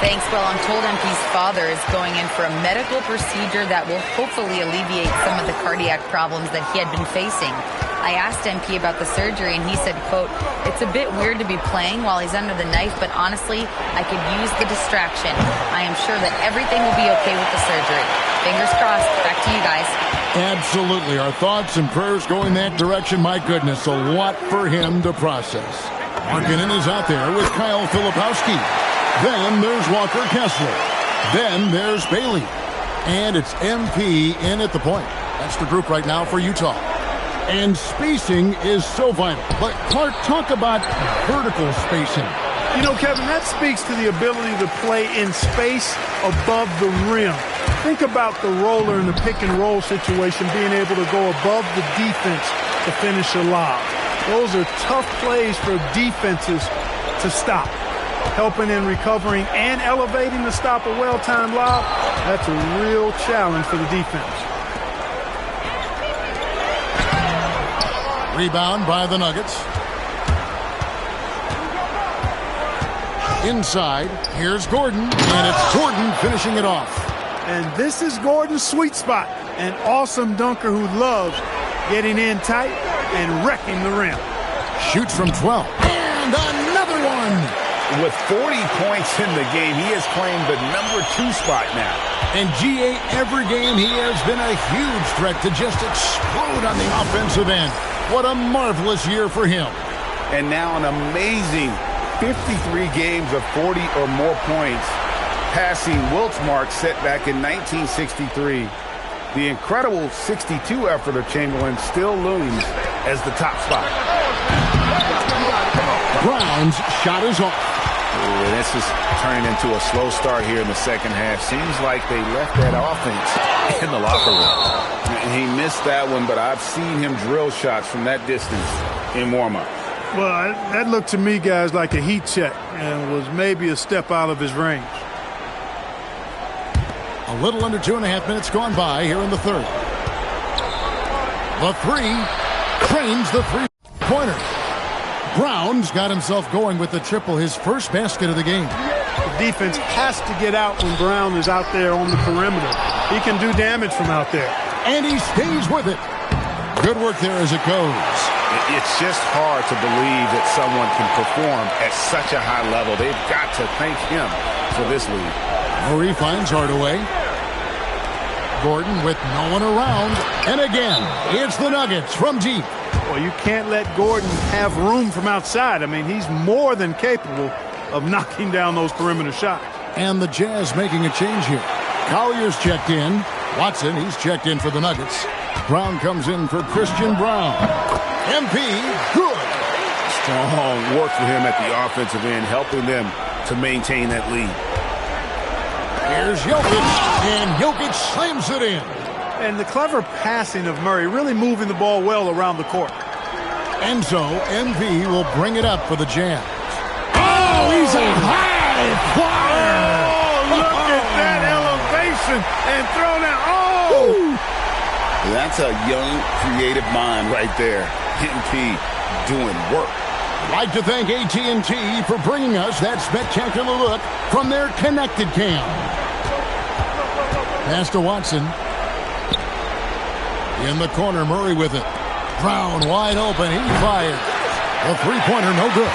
Thanks. Well, I'm told MP's father is going in for a medical procedure that will hopefully alleviate some of the cardiac problems that he had been facing. I asked MP about the surgery, and he said, quote, "It's a bit weird to be playing while he's under the knife, but honestly, I could use the distraction. I am sure that everything will be okay with the surgery." Fingers crossed. Back to you guys. Absolutely. Our thoughts and prayers going that direction. My goodness, a lot for him to process. Markkanen is out there with Kyle Filipowski. Then there's Walker Kessler. Then there's Bailey. And it's MP in at the point. That's the group right now for Utah. And spacing is so vital. But Clark, talk about vertical spacing. You know, Kevin, that speaks to the ability to play in space above the rim. Think about the roller in the pick and roll situation, being able to go above the defense to finish a lob. Those are tough plays for defenses to stop. Helping in recovering and elevating to stop a well-timed lob, that's a real challenge for the defense. Rebound by the Nuggets. Inside, here's Gordon, and it's Gordon finishing it off. And this is Gordon's sweet spot. An awesome dunker who loves getting in tight and wrecking the rim. Shoots from 12. And another one. With 40 points in the game, he has claimed the number 2 spot now. And GA, every game he has been a huge threat to just explode on the offensive end. What a marvelous year for him. And now an amazing 53 games of 40 or more points, passing Wilt's mark set back in 1963. The incredible 62 effort of Chamberlain still looms as the top spot. Brown's shot is off. Ooh, this is turning into a slow start here in the second half. Seems like they left that offense in the locker room. And he missed that one, but I've seen him drill shots from that distance in warm-up. Well, that looked to me, guys, like a heat check and was maybe a step out of his range. A little under 2.5 minutes gone by here in the third. The three. Cranes the three-pointer. Brown's got himself going with the triple, his first basket of the game. The defense has to get out when Brown is out there on the perimeter. He can do damage from out there. And he stays with it. Good work there as it goes. It's just hard to believe that someone can perform at such a high level. They've got to thank him for this lead. Murray finds Hardaway. Gordon with no one around. And again, it's the Nuggets from deep. Well, you can't let Gordon have room from outside. I mean, he's more than capable of knocking down those perimeter shots. And the Jazz making a change here. Collier's checked in. Watson, he's checked in for the Nuggets. Brown comes in for Christian Brown. MP, good. Strong work for him at the offensive end, helping them to maintain that lead. Here's Jokic, and Jokic slams it in. And the clever passing of Murray, really moving the ball well around the court. And so, MP will bring it up for the Jazz. Oh, he's a high flyer! Oh, look at that elevation and throw down. Oh! That's a young, creative mind right there. MP doing work. I'd like to thank AT&T for bringing us that spectacular look from their connected cam. Pass to Watson. In the corner, Murray with it. Brown wide open. He fired. A three-pointer, no good.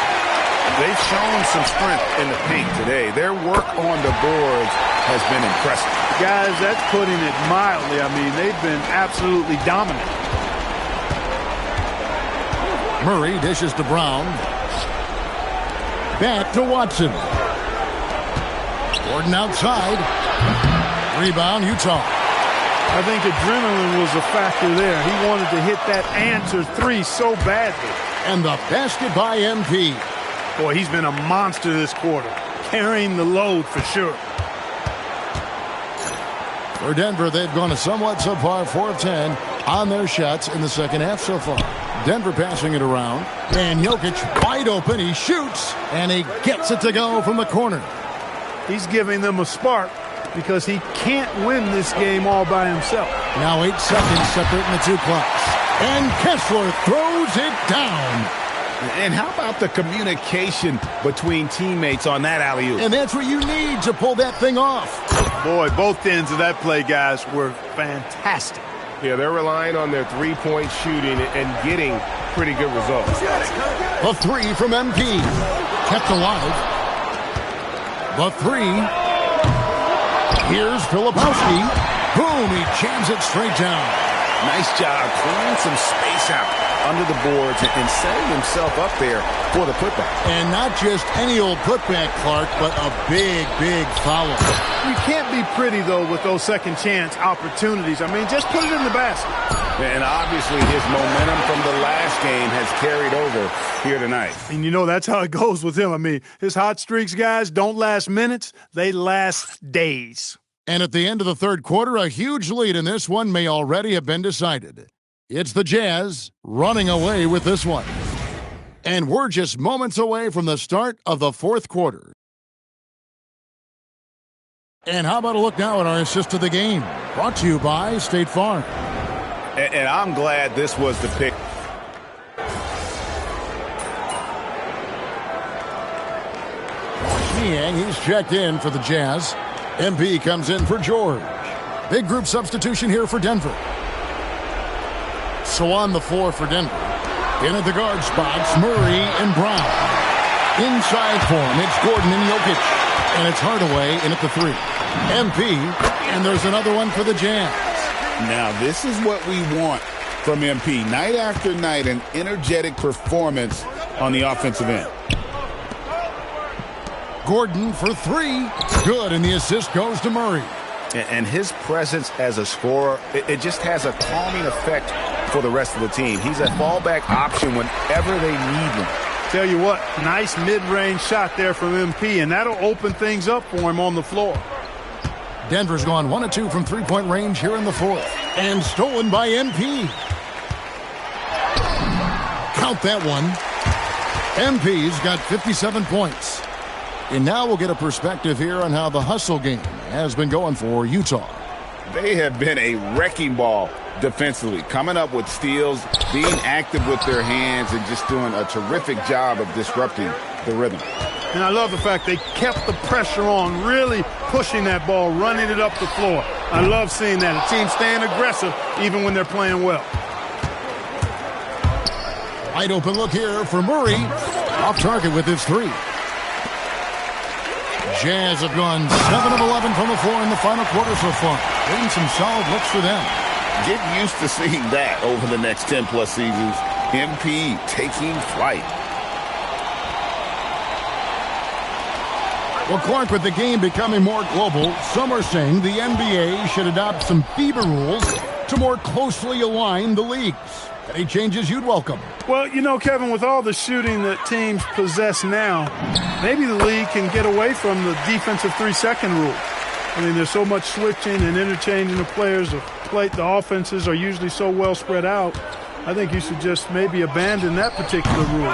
They've shown some strength in the paint today. Their work on the boards has been impressive. Guys, that's putting it mildly. I mean, they've been absolutely dominant. Murray dishes to Brown. Back to Watson. Gordon outside. Rebound, Utah. I think adrenaline was a factor there. He wanted to hit that answer three so badly. And the basket by MP. Boy, he's been a monster this quarter, carrying the load for sure. For Denver, they've gone a somewhat subpar 4 of 10 on their shots in the second half so far. Denver passing it around, and Jokic wide open. He shoots, and he gets it to go from the corner. He's giving them a spark because he can't win this game all by himself. Now 8 seconds separating the two clocks. And Kessler throws it down. And how about the communication between teammates on that alley-oop? And that's what you need to pull that thing off. Boy, both ends of that play, guys, were fantastic. Yeah, they're relying on their three-point shooting and getting pretty good results. The three from MP. Kept alive. The three. Here's Filipowski. Boom, he jams it straight down. Nice job clearing some space out under the boards and setting himself up there for the putback. And not just any old putback, Clark, but a big, big foul. You can't be pretty, though, with those second chance opportunities. I mean, just put it in the basket. And obviously his momentum from the last game has carried over here tonight. And you know, that's how it goes with him. I mean, his hot streaks, guys, don't last minutes. They last days. And at the end of the third quarter, a huge lead in this one may already have been decided. It's the Jazz running away with this one. And we're just moments away from the start of the fourth quarter. And how about a look now at our assist of the game? Brought to you by State Farm. And I'm glad this was the pick. Niang, he's checked in for the Jazz. MP comes in for George. Big group substitution here for Denver. So on the floor for Denver. In at the guard spots, Murray and Brown. Inside for him, it's Gordon and Jokic. And it's Hardaway in at the three. MP, and there's another one for the Jazz. Now this is what we want from MP. Night after night, an energetic performance on the offensive end. Gordon for three. Good, and the assist goes to Murray. And his presence as a scorer, it just has a calming effect for the rest of the team. He's a fallback option whenever they need him. Tell you what, nice mid-range shot there from MP, and that'll open things up for him on the floor. Denver's gone 1 of 2 from three-point range here in the fourth. And stolen by MP. Count that one. MP's got 57 points. And now we'll get a perspective here on how the hustle game has been going for Utah. They have been a wrecking ball defensively, coming up with steals, being active with their hands, and just doing a terrific job of disrupting the rhythm. And I love the fact they kept the pressure on, really pushing that ball, running it up the floor. I love seeing that. A team staying aggressive even when they're playing well. Wide open look here for Murray. Off target with his three. Jazz have gone 7 of 11 from the floor in the final quarter so far. Getting some solid looks for them. Get used to seeing that over the next 10-plus seasons. MP taking flight. Well, Clark, with the game becoming more global, some are saying the NBA should adopt some FIBA rules to more closely align the leagues. Any changes you'd welcome? Well, you know, Kevin, with all the shooting that teams possess now, maybe the league can get away from the defensive 3-second rule. I mean, there's so much switching and interchanging of players. The offenses are usually so well spread out. I think you should just maybe abandon that particular rule.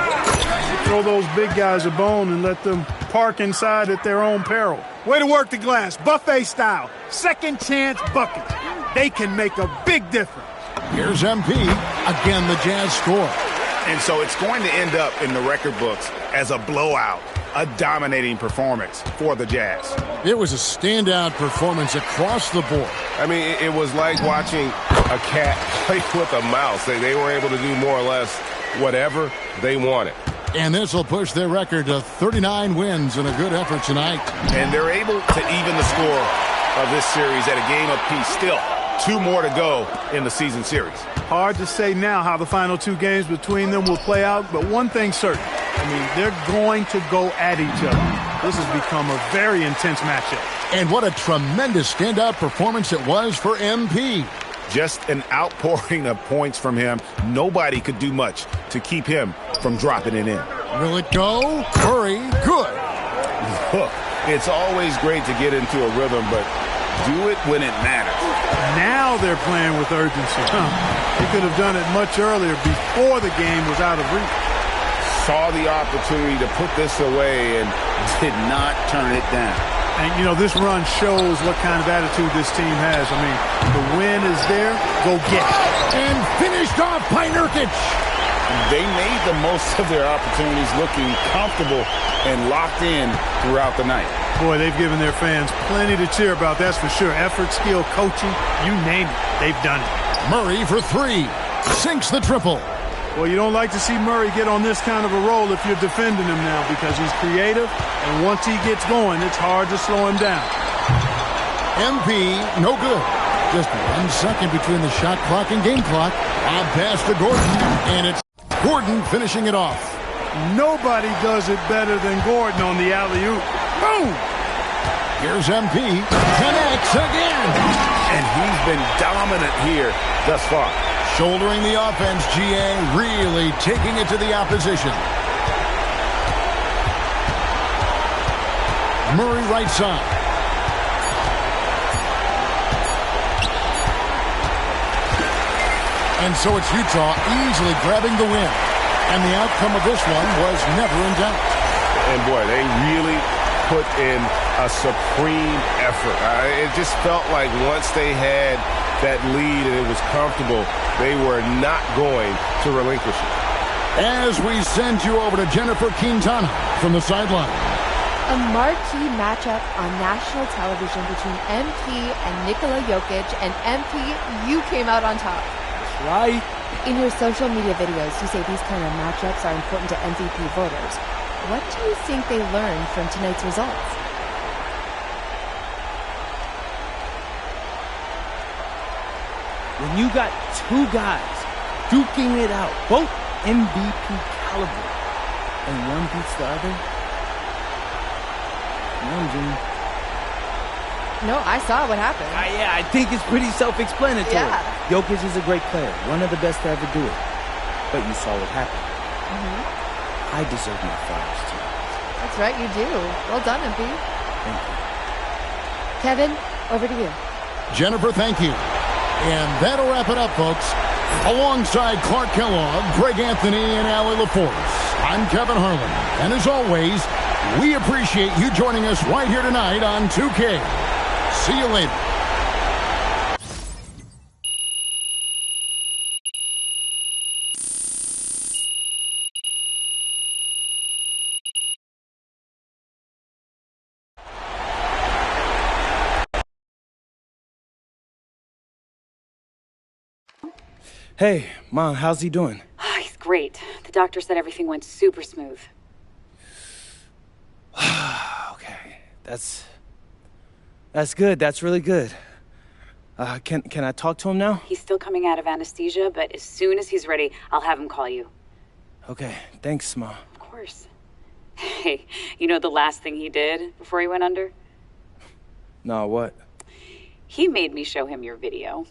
Throw those big guys a bone and let them park inside at their own peril. Way to work the glass, buffet style. Second chance buckets. They can make a big difference. Here's MP. Again, the Jazz score. And so it's going to end up in the record books as a blowout, a dominating performance for the Jazz. It was a standout performance across the board. I mean, it was like watching a cat play with a mouse. They were able to do more or less whatever they wanted. And this will push their record to 39 wins in a good effort tonight. And they're able to even the score of this series at a game apiece. Still, 2 more to go in the season series. Hard to say now how the final 2 games between them will play out, but one thing's certain. I mean, they're going to go at each other. This has become a very intense matchup. And what a tremendous standout performance it was for MP. Just an outpouring of points from him. Nobody could do much to keep him from dropping it in. Will it go? Murray, good. Look, it's always great to get into a rhythm, but do it when it matters. Now they're playing with urgency. They could have done it much earlier before the game was out of reach. Saw the opportunity to put this away and did not turn it down. And, you know, this run shows what kind of attitude this team has. I mean, the win is there, go get it. And finished off by Nurkic. They made the most of their opportunities, looking comfortable and locked in throughout the night. Boy, they've given their fans plenty to cheer about, that's for sure. Effort, skill, coaching, you name it, they've done it. Murray for 3. Sinks the triple. Well, you don't like to see Murray get on this kind of a roll if you're defending him now because he's creative, and once he gets going, it's hard to slow him down. MP, no good. Just 1 second between the shot clock and game clock. Lob pass to Gordon, and it's Gordon finishing it off. Nobody does it better than Gordon on the alley-oop. Boom! Here's MP. Connects again. And he's been dominant here thus far. Shouldering the offense, GA, really taking it to the opposition. Murray right side. And so it's Utah easily grabbing the win. And the outcome of this one was never in doubt. And boy, they really put in a supreme effort. It just felt like once they had that lead and it was comfortable, they were not going to relinquish it. As we send you over to Jennifer Quintana from the sideline. A marquee matchup on national television between MP and Nikola Jokic, and MP, you came out on top. That's right. In your social media videos, you say these kind of matchups are important to MVP voters. What do you think they learned from tonight's results? When you got 2 guys duking it out, both MVP caliber, and one beats the other, No, I saw what happened. Yeah, I think it's pretty self-explanatory. Yeah. Jokic is a great player, one of the best to ever do it. But you saw what happened. I deserve my flowers, too. That's right, you do. Well done, MP. Thank you. Kevin, over to you. Jennifer, thank you. And that'll wrap it up, folks. Alongside Clark Kellogg, Greg Anthony, and Allie LaForce, I'm Kevin Harlan. And as always, we appreciate you joining us right here tonight on 2K. See you later. Hey, Mom, how's he doing? Oh, he's great. The doctor said everything went super smooth. Okay, that's good. That's really good. Can I talk to him now? He's still coming out of anesthesia, but as soon as he's ready, I'll have him call you. Okay, thanks, Mom. Of course. Hey, you know the last thing he did before he went under? No, what? He made me show him your video.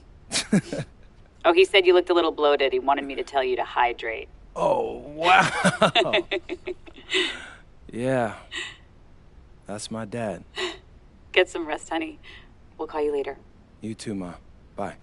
Oh, he said you looked a little bloated. He wanted me to tell you to hydrate. Oh, wow. Yeah. That's my dad. Get some rest, honey. We'll call you later. You too, Ma. Bye.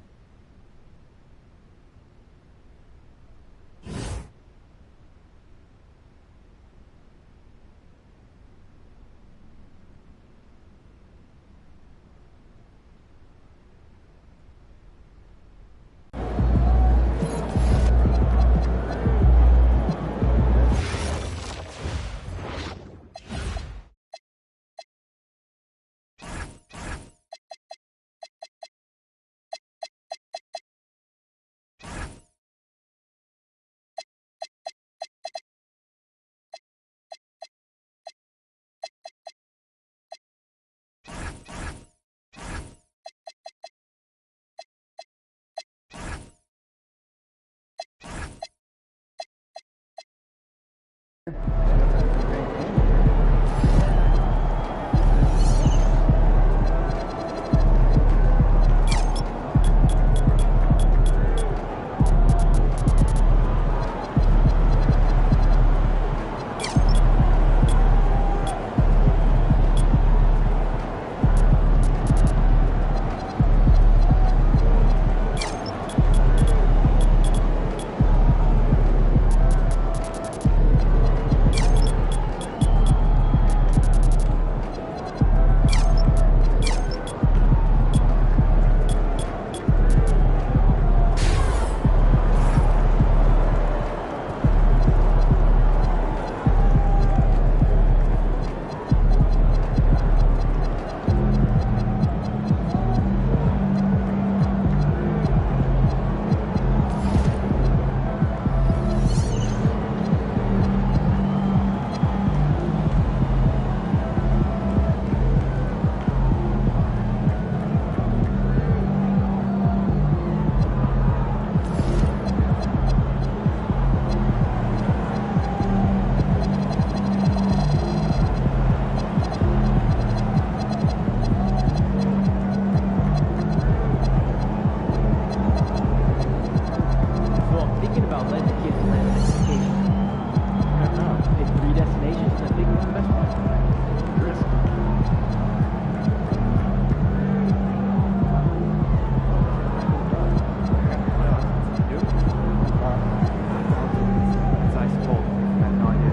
thinking about letting the kids plan an education. I don't know. Pick 3 destinations and figure out the best one. Risk. It's ice cold. I have no idea.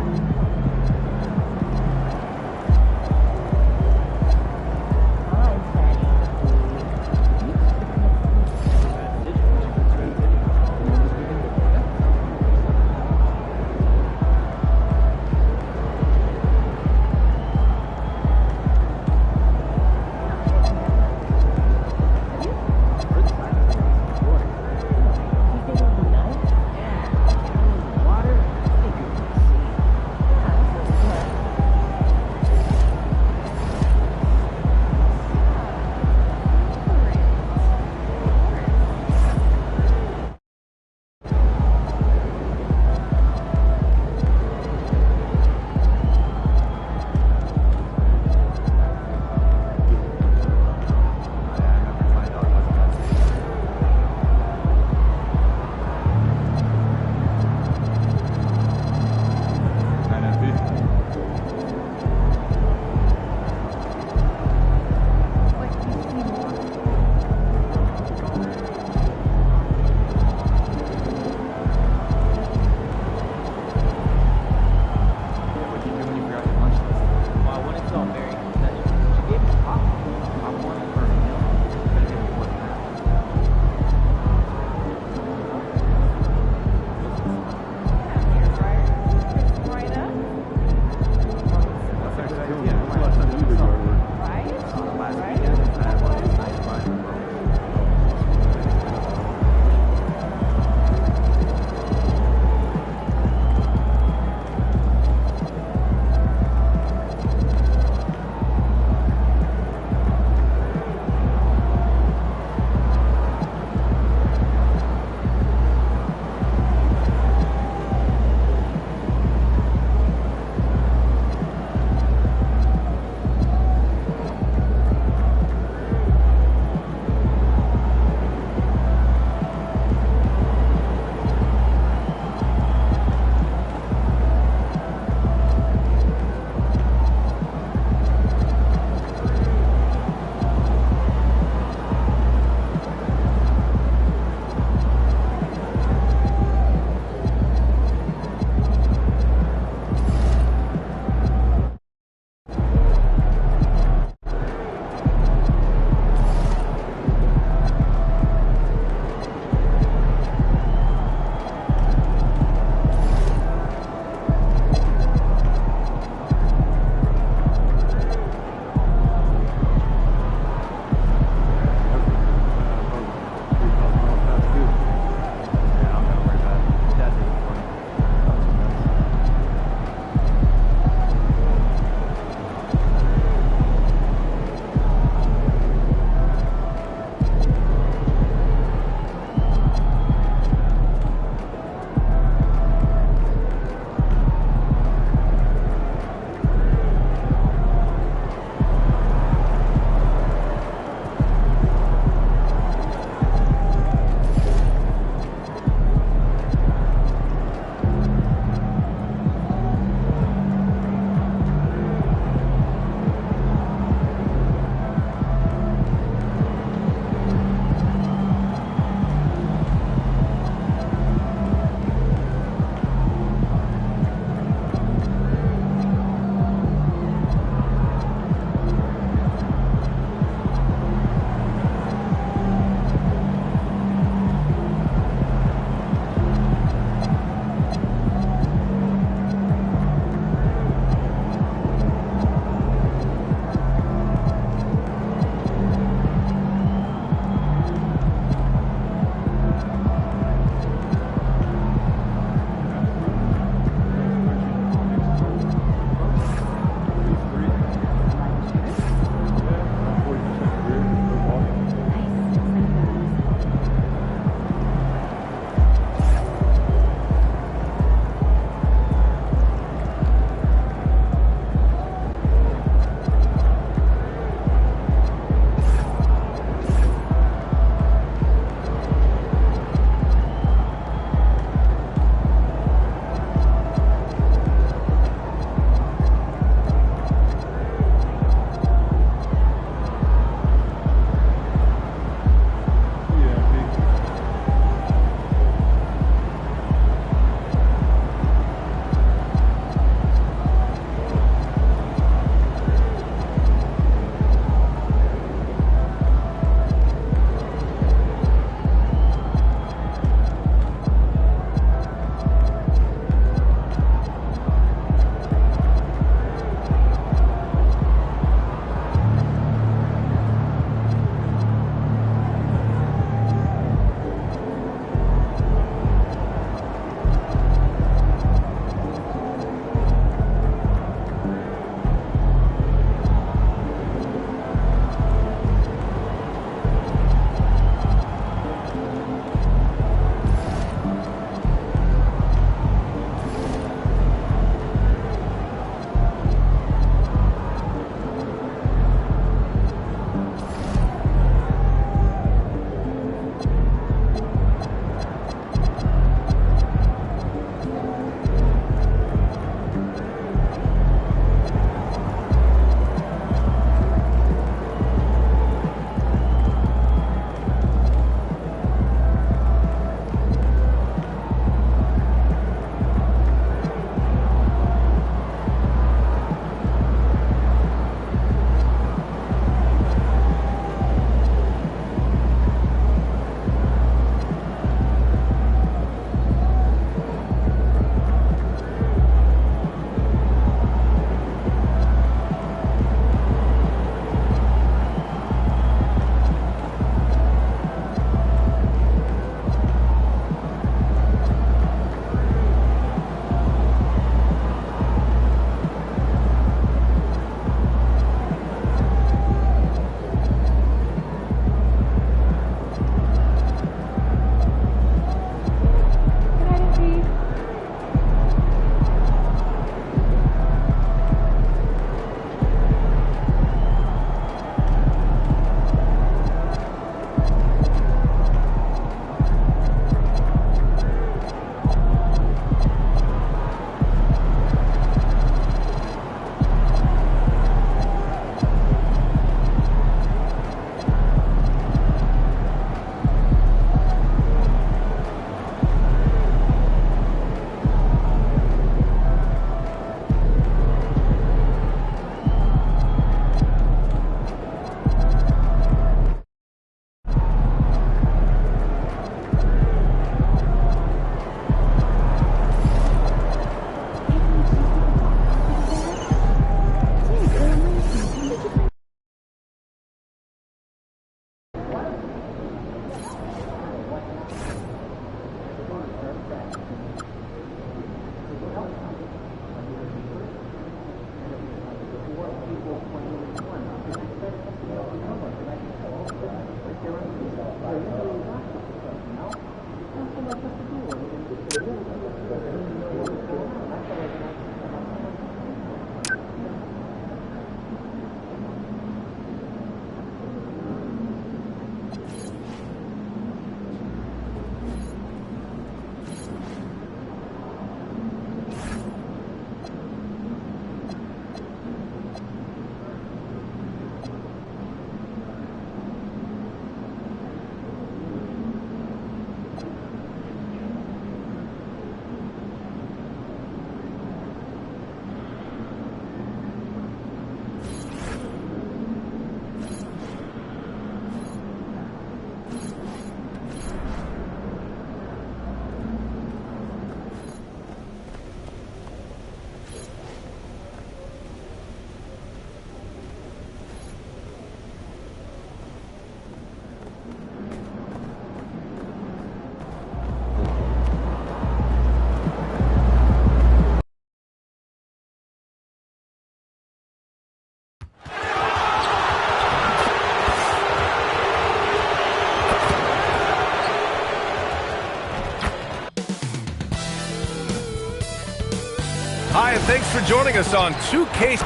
Hi, and thanks for joining us on 2K.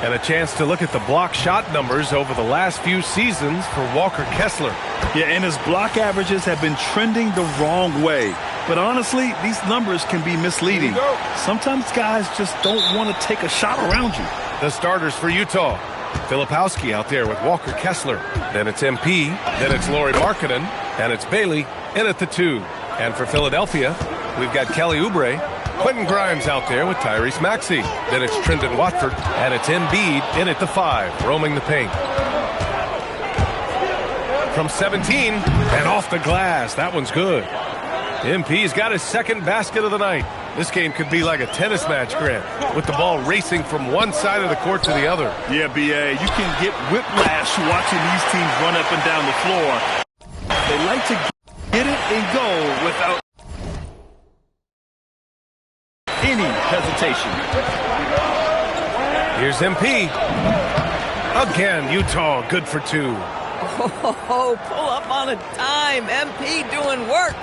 And a chance to look at the block shot numbers over the last few seasons for Walker Kessler. Yeah, and his block averages have been trending the wrong way. But honestly, these numbers can be misleading. Sometimes guys just don't want to take a shot around you. The starters for Utah. Filipowski out there with Walker Kessler. Then it's MP. Then it's Lauri Markkanen. And it's Bailey in at the 2. And for Philadelphia, we've got Kelly Oubre. Quentin Grimes out there with Tyrese Maxey. Then it's Trendon Watford. And it's Embiid in at the 5, roaming the paint. From 17 and off the glass. That one's good. MP's got his second basket of the night. This game could be like a tennis match, Grant, with the ball racing from one side of the court to the other. Yeah, BA, you can get whiplash watching these teams run up and down the floor. They like to get it and go without any hesitation. Here's MP. Again, Utah good for 2. Oh, pull up on a dime. MP doing work.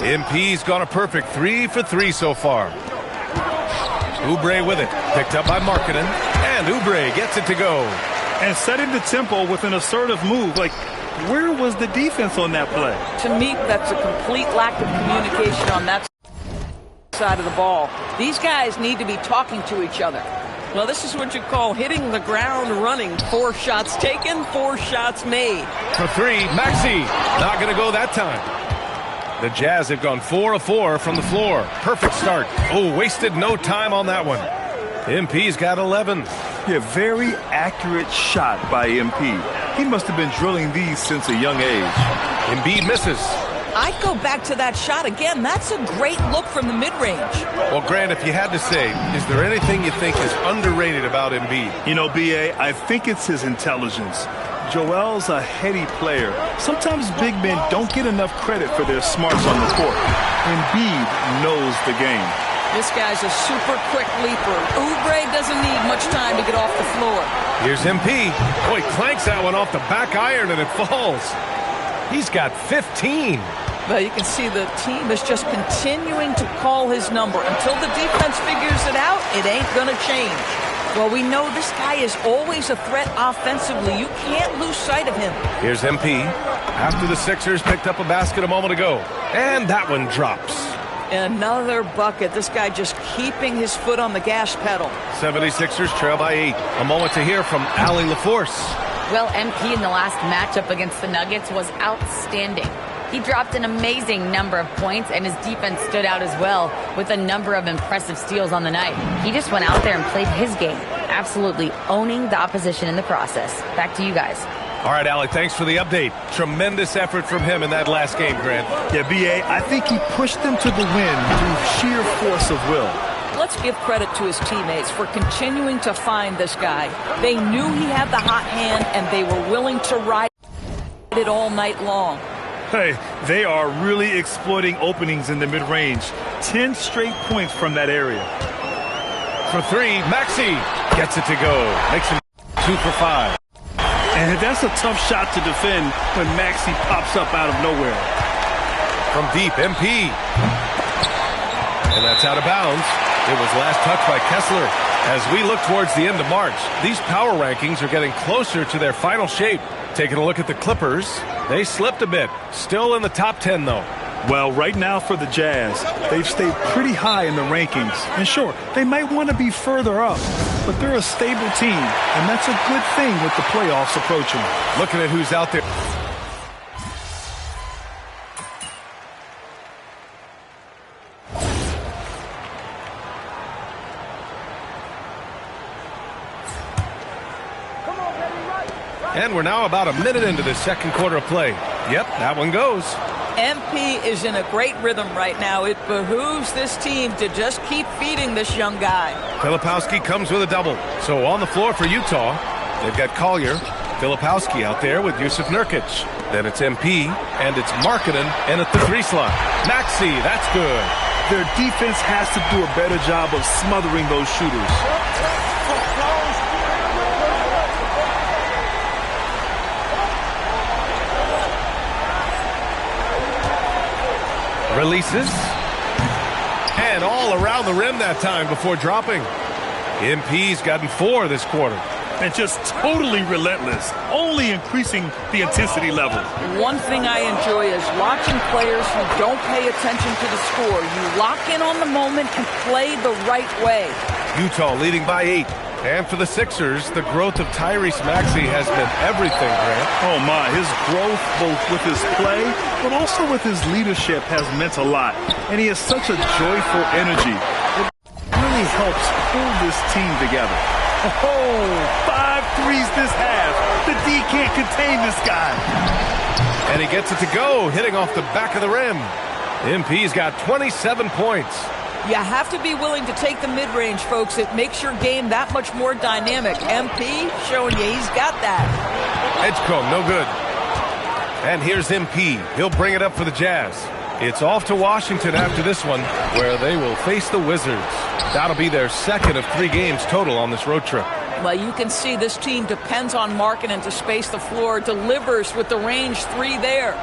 MP's gone a perfect 3 for 3 so far. Oubre with it. Picked up by Markkanen. And Oubre gets it to go. And setting the tempo with an assertive move. Like, where was the defense on that play? To me, that's a complete lack of communication on that side of the ball. These guys need to be talking to each other. Well, this is what you call hitting the ground running. 4 shots taken, 4 shots made. For 3, Maxey. Not going to go that time. The Jazz have gone 4 of 4 from the floor. Perfect start. Oh, wasted no time on that one. MP's got 11. Yeah, very accurate shot by MP. He must have been drilling these since a young age. Embiid misses. I'd go back to that shot again. That's a great look from the mid-range. Well, Grant, if you had to say, is there anything you think is underrated about Embiid? You know, BA, I think it's his intelligence. Joel's a heady player. Sometimes big men don't get enough credit for their smarts on the court. Embiid knows the game. This guy's a super quick leaper. Oubre doesn't need much time to get off the floor. Here's MP. Boy, clanks that one off the back iron and it falls. He's got 15. Well, you can see the team is just continuing to call his number. Until the defense figures it out, it ain't going to change. Well, we know this guy is always a threat offensively. You can't lose sight of him. Here's MP. After the Sixers picked up a basket a moment ago. And that one drops. Another bucket. This guy just keeping his foot on the gas pedal. 76ers trail by 8. A moment to hear from Allie LaForce. Well, MP in the last matchup against the Nuggets was outstanding. He dropped an amazing number of points, and his defense stood out as well with a number of impressive steals on the night. He just went out there and played his game, absolutely owning the opposition in the process. Back to you guys. All right, Allie, thanks for the update. Tremendous effort from him in that last game, Grant. Yeah, BA, I think he pushed them to the win through sheer force of will. Let's give credit to his teammates for continuing to find this guy. They knew he had the hot hand, and they were willing to ride it all night long. Hey, they are really exploiting openings in the mid-range. 10 straight points from that area. For 3, Maxey gets it to go. Makes him 2 for 5. And that's a tough shot to defend when Maxey pops up out of nowhere. From deep, MP. And that's out of bounds. It was last touched by Kessler. As we look towards the end of March, these power rankings are getting closer to their final shape. Taking a look at the Clippers, they slipped a bit. Still in the top 10, though. Well, right now for the Jazz, they've stayed pretty high in the rankings. And sure, they might want to be further up, but they're a stable team, and that's a good thing with the playoffs approaching. Looking at who's out there. And we're now about a minute into the second quarter of play. Yep, that one goes. MP is in a great rhythm right now. It behooves this team to just keep feeding this young guy. Filipowski comes with a double. So on the floor for Utah, they've got Collier, Filipowski out there with Yusuf Nurkic. Then it's MP, and it's Markkanen, and at the 3 slot. Maxey, that's good. Their defense has to do a better job of smothering those shooters. Releases. And all around the rim that time before dropping. MP's gotten 4 this quarter. And just totally relentless, only increasing the intensity level. One thing I enjoy is watching players who don't pay attention to the score. You lock in on the moment and play the right way. Utah leading by 8. And for the Sixers, the growth of Tyrese Maxey has been everything, Grant. Oh, my. His growth, both with his play, but also with his leadership, has meant a lot. And he has such a joyful energy. It really helps pull this team together. Oh, 5 threes this half. The D can't contain this guy. And he gets it to go, hitting off the back of the rim. MP's got 27 points. You have to be willing to take the mid-range, folks. It makes your game that much more dynamic. MP showing you he's got that. Edgecombe, no good. And here's MP. He'll bring it up for the Jazz. It's off to Washington after this one, where they will face the Wizards. That'll be their second of 3 games total on this road trip. Well, you can see this team depends on Markkanen to space the floor, delivers with the range 3 there.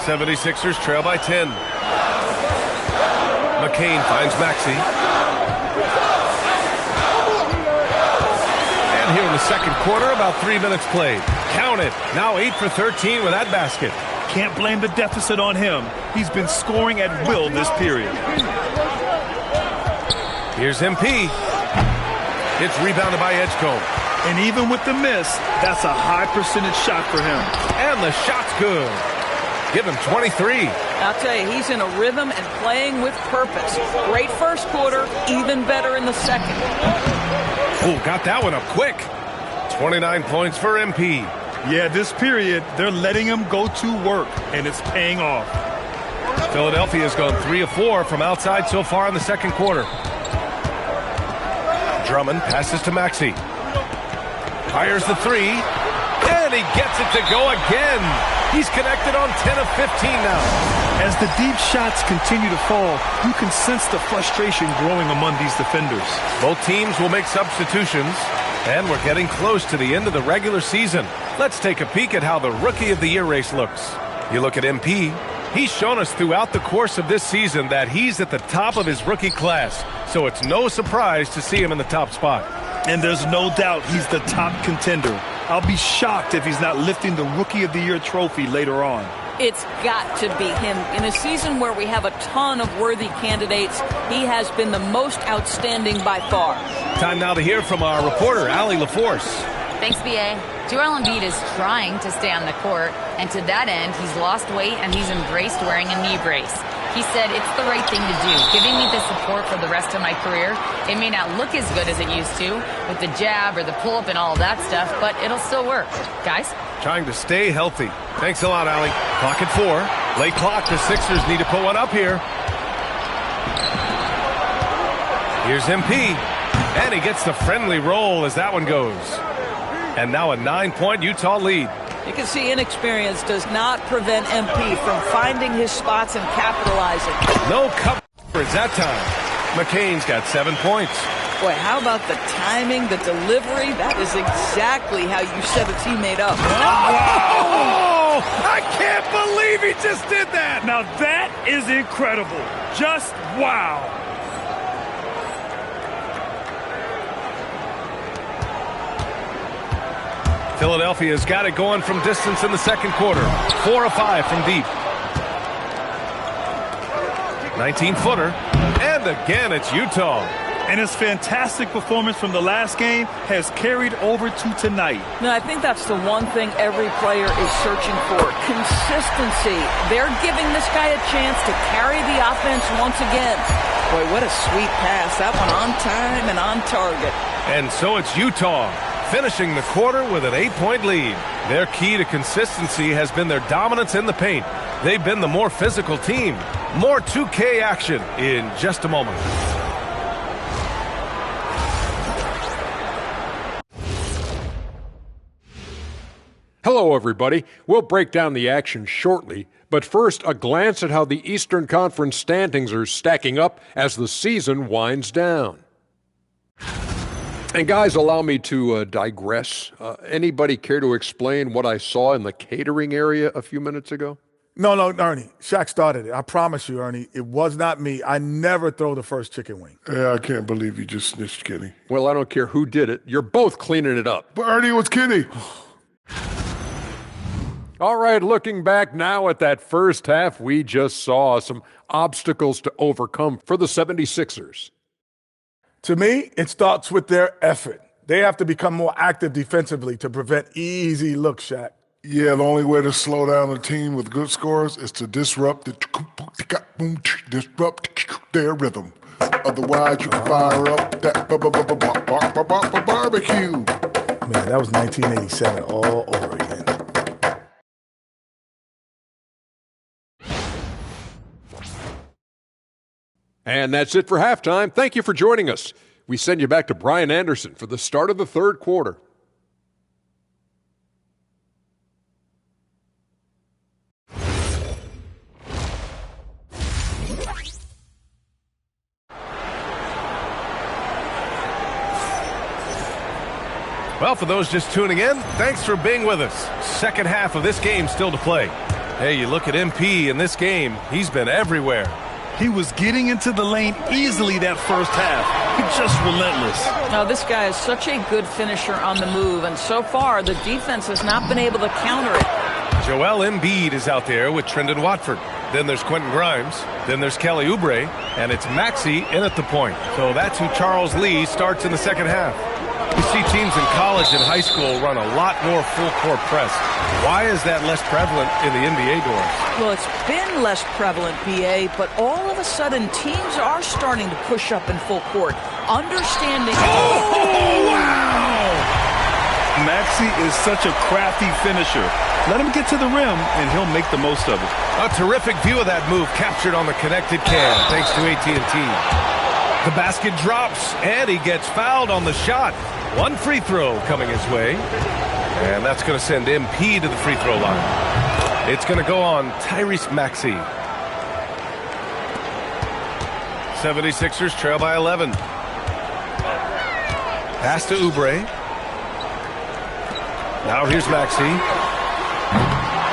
76ers trail by 10. McCain finds Maxey. And here in the second quarter, about 3 minutes played. Count it. Now 8 for 13 with that basket. Can't blame the deficit on him. He's been scoring at will this period. Here's MP. It's rebounded by Edgecombe. And even with the miss, that's a high percentage shot for him. And the shot's good. Give him 23. I'll tell you, he's in a rhythm and playing with purpose. Great first quarter, even better in the second. Oh, got that one up quick. 29 points for MP. Yeah, this period, they're letting him go to work, and it's paying off. Philadelphia's gone 3 of 4 from outside so far in the second quarter. Drummond passes to Maxey. Fires the 3, and he gets it to go again. He's connected on 10 of 15 now. As the deep shots continue to fall, you can sense the frustration growing among these defenders. Both teams will make substitutions, and we're getting close to the end of the regular season. Let's take a peek at how the Rookie of the Year race looks. You look at MP. He's shown us throughout the course of this season that he's at the top of his rookie class, so it's no surprise to see him in the top spot. And there's no doubt he's the top contender. I'll be shocked if he's not lifting the Rookie of the Year trophy later on. It's got to be him. In a season where we have a ton of worthy candidates, he has been the most outstanding by far. Time now to hear from our reporter, Allie LaForce. Thanks, B.A. Joel Embiid is trying to stay on the court, and to that end, he's lost weight and he's embraced wearing a knee brace. He said, it's the right thing to do, giving me the support for the rest of my career. It may not look as good as it used to, with the jab or the pull-up and all of that stuff, but it'll still work. Guys? Trying to stay healthy. Thanks a lot, Allie. Clock at 4. Late clock, the Sixers need to put one up here. Here's MP, and he gets the friendly roll as that one goes. And now a 9-point Utah lead. You can see inexperience does not prevent MP from finding his spots and capitalizing. No coverage that time. McCain's got 7 points. Boy, how about the timing, the delivery? That is exactly how you set a teammate up. Oh, I can't believe he just did that. Now that is incredible. Just wow. Philadelphia's got it going from distance in the second quarter. 4 of 5 from deep. 19-footer. And again, it's Utah. And his fantastic performance from the last game has carried over to tonight. No, I think that's the one thing every player is searching for. Consistency. They're giving this guy a chance to carry the offense once again. Boy, what a sweet pass. That one on time and on target. And so it's Utah, finishing the quarter with an 8-point lead. Their key to consistency has been their dominance in the paint. They've been the more physical team. More 2K action in just a moment. Hello, everybody. We'll break down the action shortly, but first, a glance at how the Eastern Conference standings are stacking up as the season winds down. And guys, allow me to digress. Anybody care to explain what I saw in the catering area a few minutes ago? No, Ernie. Shaq started it. I promise you, Ernie. It was not me. I never throw the first chicken wing. Yeah, I can't believe you just snitched Kenny. Well, I don't care who did it. You're both cleaning it up. But Ernie, it was Kenny. All right, looking back now at that first half, we just saw some obstacles to overcome for the 76ers. To me, it starts with their effort. They have to become more active defensively to prevent easy looks, Shaq. Yeah, the only way to slow down a team with good scores is to disrupt their rhythm. Otherwise, you can fire up that barbecue. Man, that was 1987 all over again. And that's it for halftime. Thank you for joining us. We send you back to Brian Anderson for the start of the third quarter. Well, for those just tuning in, thanks for being with us. Second half of this game still to play. Hey, you look at MP in this game, he's been everywhere. He was getting into the lane easily that first half. He's just relentless. Now, this guy is such a good finisher on the move, and so far the defense has not been able to counter it. Joel Embiid is out there with Trendon Watford. Then there's Quentin Grimes. Then there's Kelly Oubre. And it's Maxey in at the point. So that's who Charles Lee starts in the second half. You see teams in college and high school run a lot more full-court press. Why is that less prevalent in the NBA doors? Well, it's been less prevalent, BA, but all of a sudden teams are starting to push up in full court. Understanding... Oh, wow! Maxey is such a crafty finisher. Let him get to the rim, and he'll make the most of it. A terrific view of that move captured on the connected cam, thanks to AT&T. The basket drops, and he gets fouled on the shot. One free throw coming his way. And that's going to send MP to the free throw line. It's going to go on Tyrese Maxey. 76ers trail by 11. Pass to Oubre. Now here's Maxey.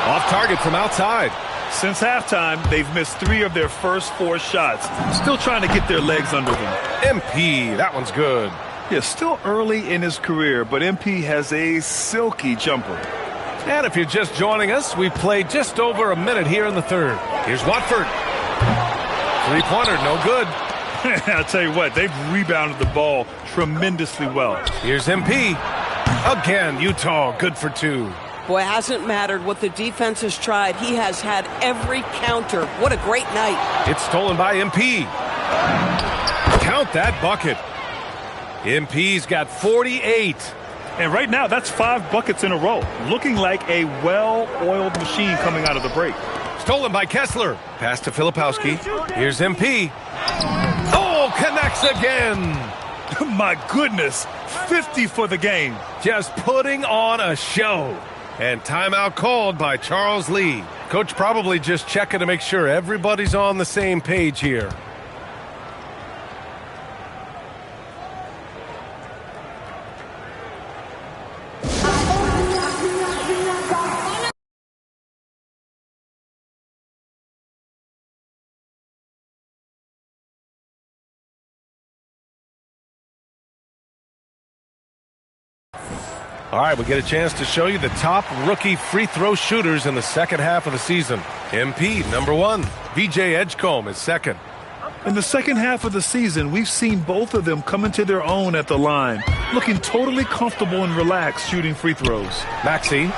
Off target from outside. Since halftime, they've missed 3 of their first 4 shots. Still trying to get their legs under them. MP, that one's good. Yeah, still early in his career, but MP has a silky jumper. And if you're just joining us, we've played just over a minute here in the third. Here's Watford. Three-pointer, no good. I'll tell you what, they've rebounded the ball tremendously well. Here's MP. Again, Utah, good for 2. Boy, it hasn't mattered what the defense has tried. He has had every counter. What a great night. It's stolen by MP. Count that bucket. MP's got 48. And right now, that's 5 buckets in a row. Looking like a well-oiled machine coming out of the break. Stolen by Kessler. Pass to Filipowski. Here's MP. Oh, connects again. My goodness, 50 for the game. Just putting on a show. And timeout called by Charles Lee. Coach probably just checking to make sure everybody's on the same page here. All right, we get a chance to show you the top rookie free throw shooters in the second half of the season. MP, number 1. VJ Edgecombe is second. In the second half of the season, we've seen both of them come into their own at the line, looking totally comfortable and relaxed shooting free throws. Maxey.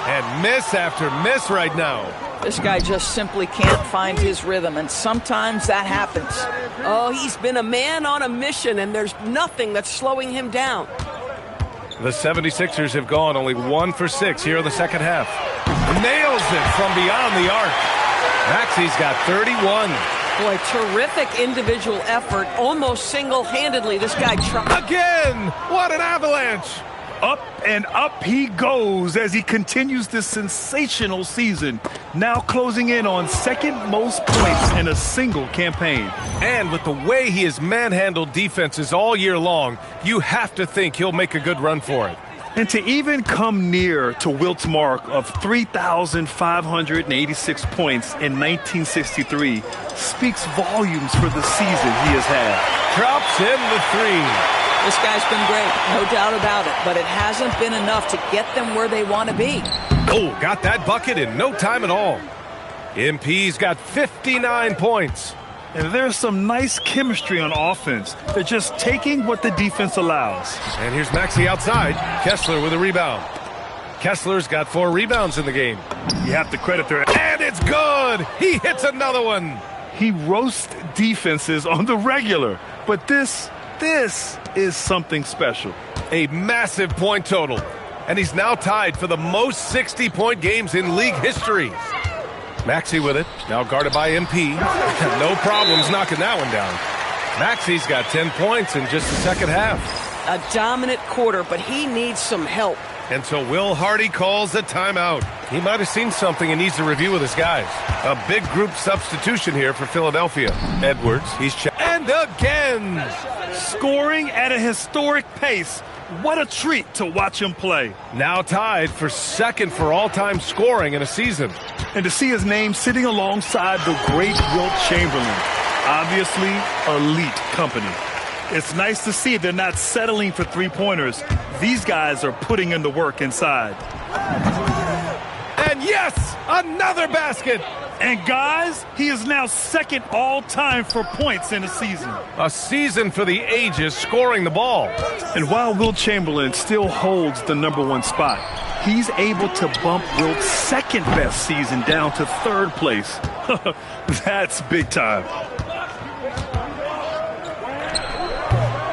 And miss after miss right now. This guy just simply can't find his rhythm, and sometimes that happens. Oh, he's been a man on a mission, and there's nothing that's slowing him down. The 76ers have gone only 1 for 6 here in the second half. Nails it from beyond the arc. Maxey's got 31. Boy, terrific individual effort. Almost single-handedly, this guy tried. Again! What an avalanche! Up and up he goes as he continues this sensational season. Now closing in on second most points in a single campaign. And with the way he has manhandled defenses all year long, you have to think he'll make a good run for it. And to even come near to Wilt's mark of 3,586 points in 1963 speaks volumes for the season he has had. Drops in the three. This guy's been great, no doubt about it, but it hasn't been enough to get them where they want to be. Oh, got that bucket in no time at all. MP's got 59 points. And there's some nice chemistry on offense. They're just taking what the defense allows. And here's Maxey outside. Kessler with a rebound. Kessler's got 4 rebounds in the game. You have to credit their... And it's good! He hits another one. He roasts defenses on the regular. But this is something special. A massive point total. And he's now tied for the most 60-point games in league history. Maxey with it, now guarded by MP. No problems knocking that one down. Maxey's got 10 points in just the second half. A dominant quarter, but he needs some help. And so Will Hardy calls a timeout. He might have seen something and needs to review with his guys. A big group substitution here for Philadelphia. Edwards, he's and again! Scoring at a historic pace. What a treat to watch him play. Now tied for second for all-time scoring in a season. And to see his name sitting alongside the great Wilt Chamberlain. Obviously, elite company. It's nice to see they're not settling for three-pointers. These guys are putting in the work inside. And yes, another basket. And guys, he is now second all-time for points in a season. A season for the ages scoring the ball. And while Wilt Chamberlain still holds the #1 spot, he's able to bump Wilt's second-best season down to third place. That's big time.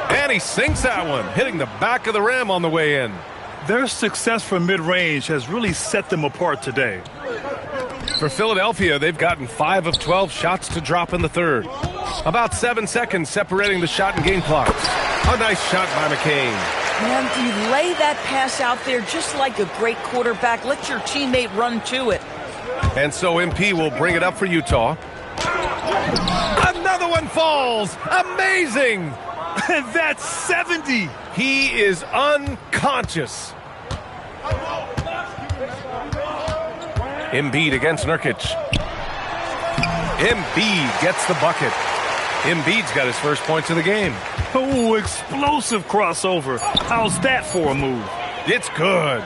And he sinks that one, hitting the back of the rim on the way in. Their success from mid-range has really set them apart today. For Philadelphia, they've gotten 5 of 12 shots to drop in the third. About 7 seconds separating the shot and game clocks. A nice shot by McCain. Man, you lay that pass out there just like a great quarterback. Let your teammate run to it. And so MP will bring it up for Utah. Another one falls. Amazing. And that's 70. He is unconscious. Embiid against Nurkic. Embiid gets the bucket. Embiid's got his first points of the game. Oh, explosive crossover. How's that for a move? It's good.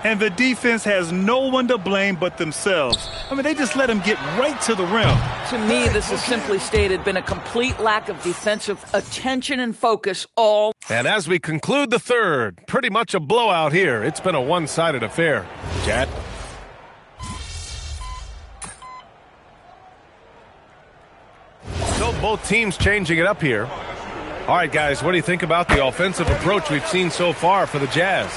And the defense has no one to blame but themselves. I mean, they just let him get right to the rim. To me, this has simply stated been a complete lack of defensive attention and focus all. And as we conclude the third, pretty much a blowout here. It's been a one-sided affair. Chad? So both teams changing it up here. All right, guys, what do you think about the offensive approach we've seen so far for the Jazz?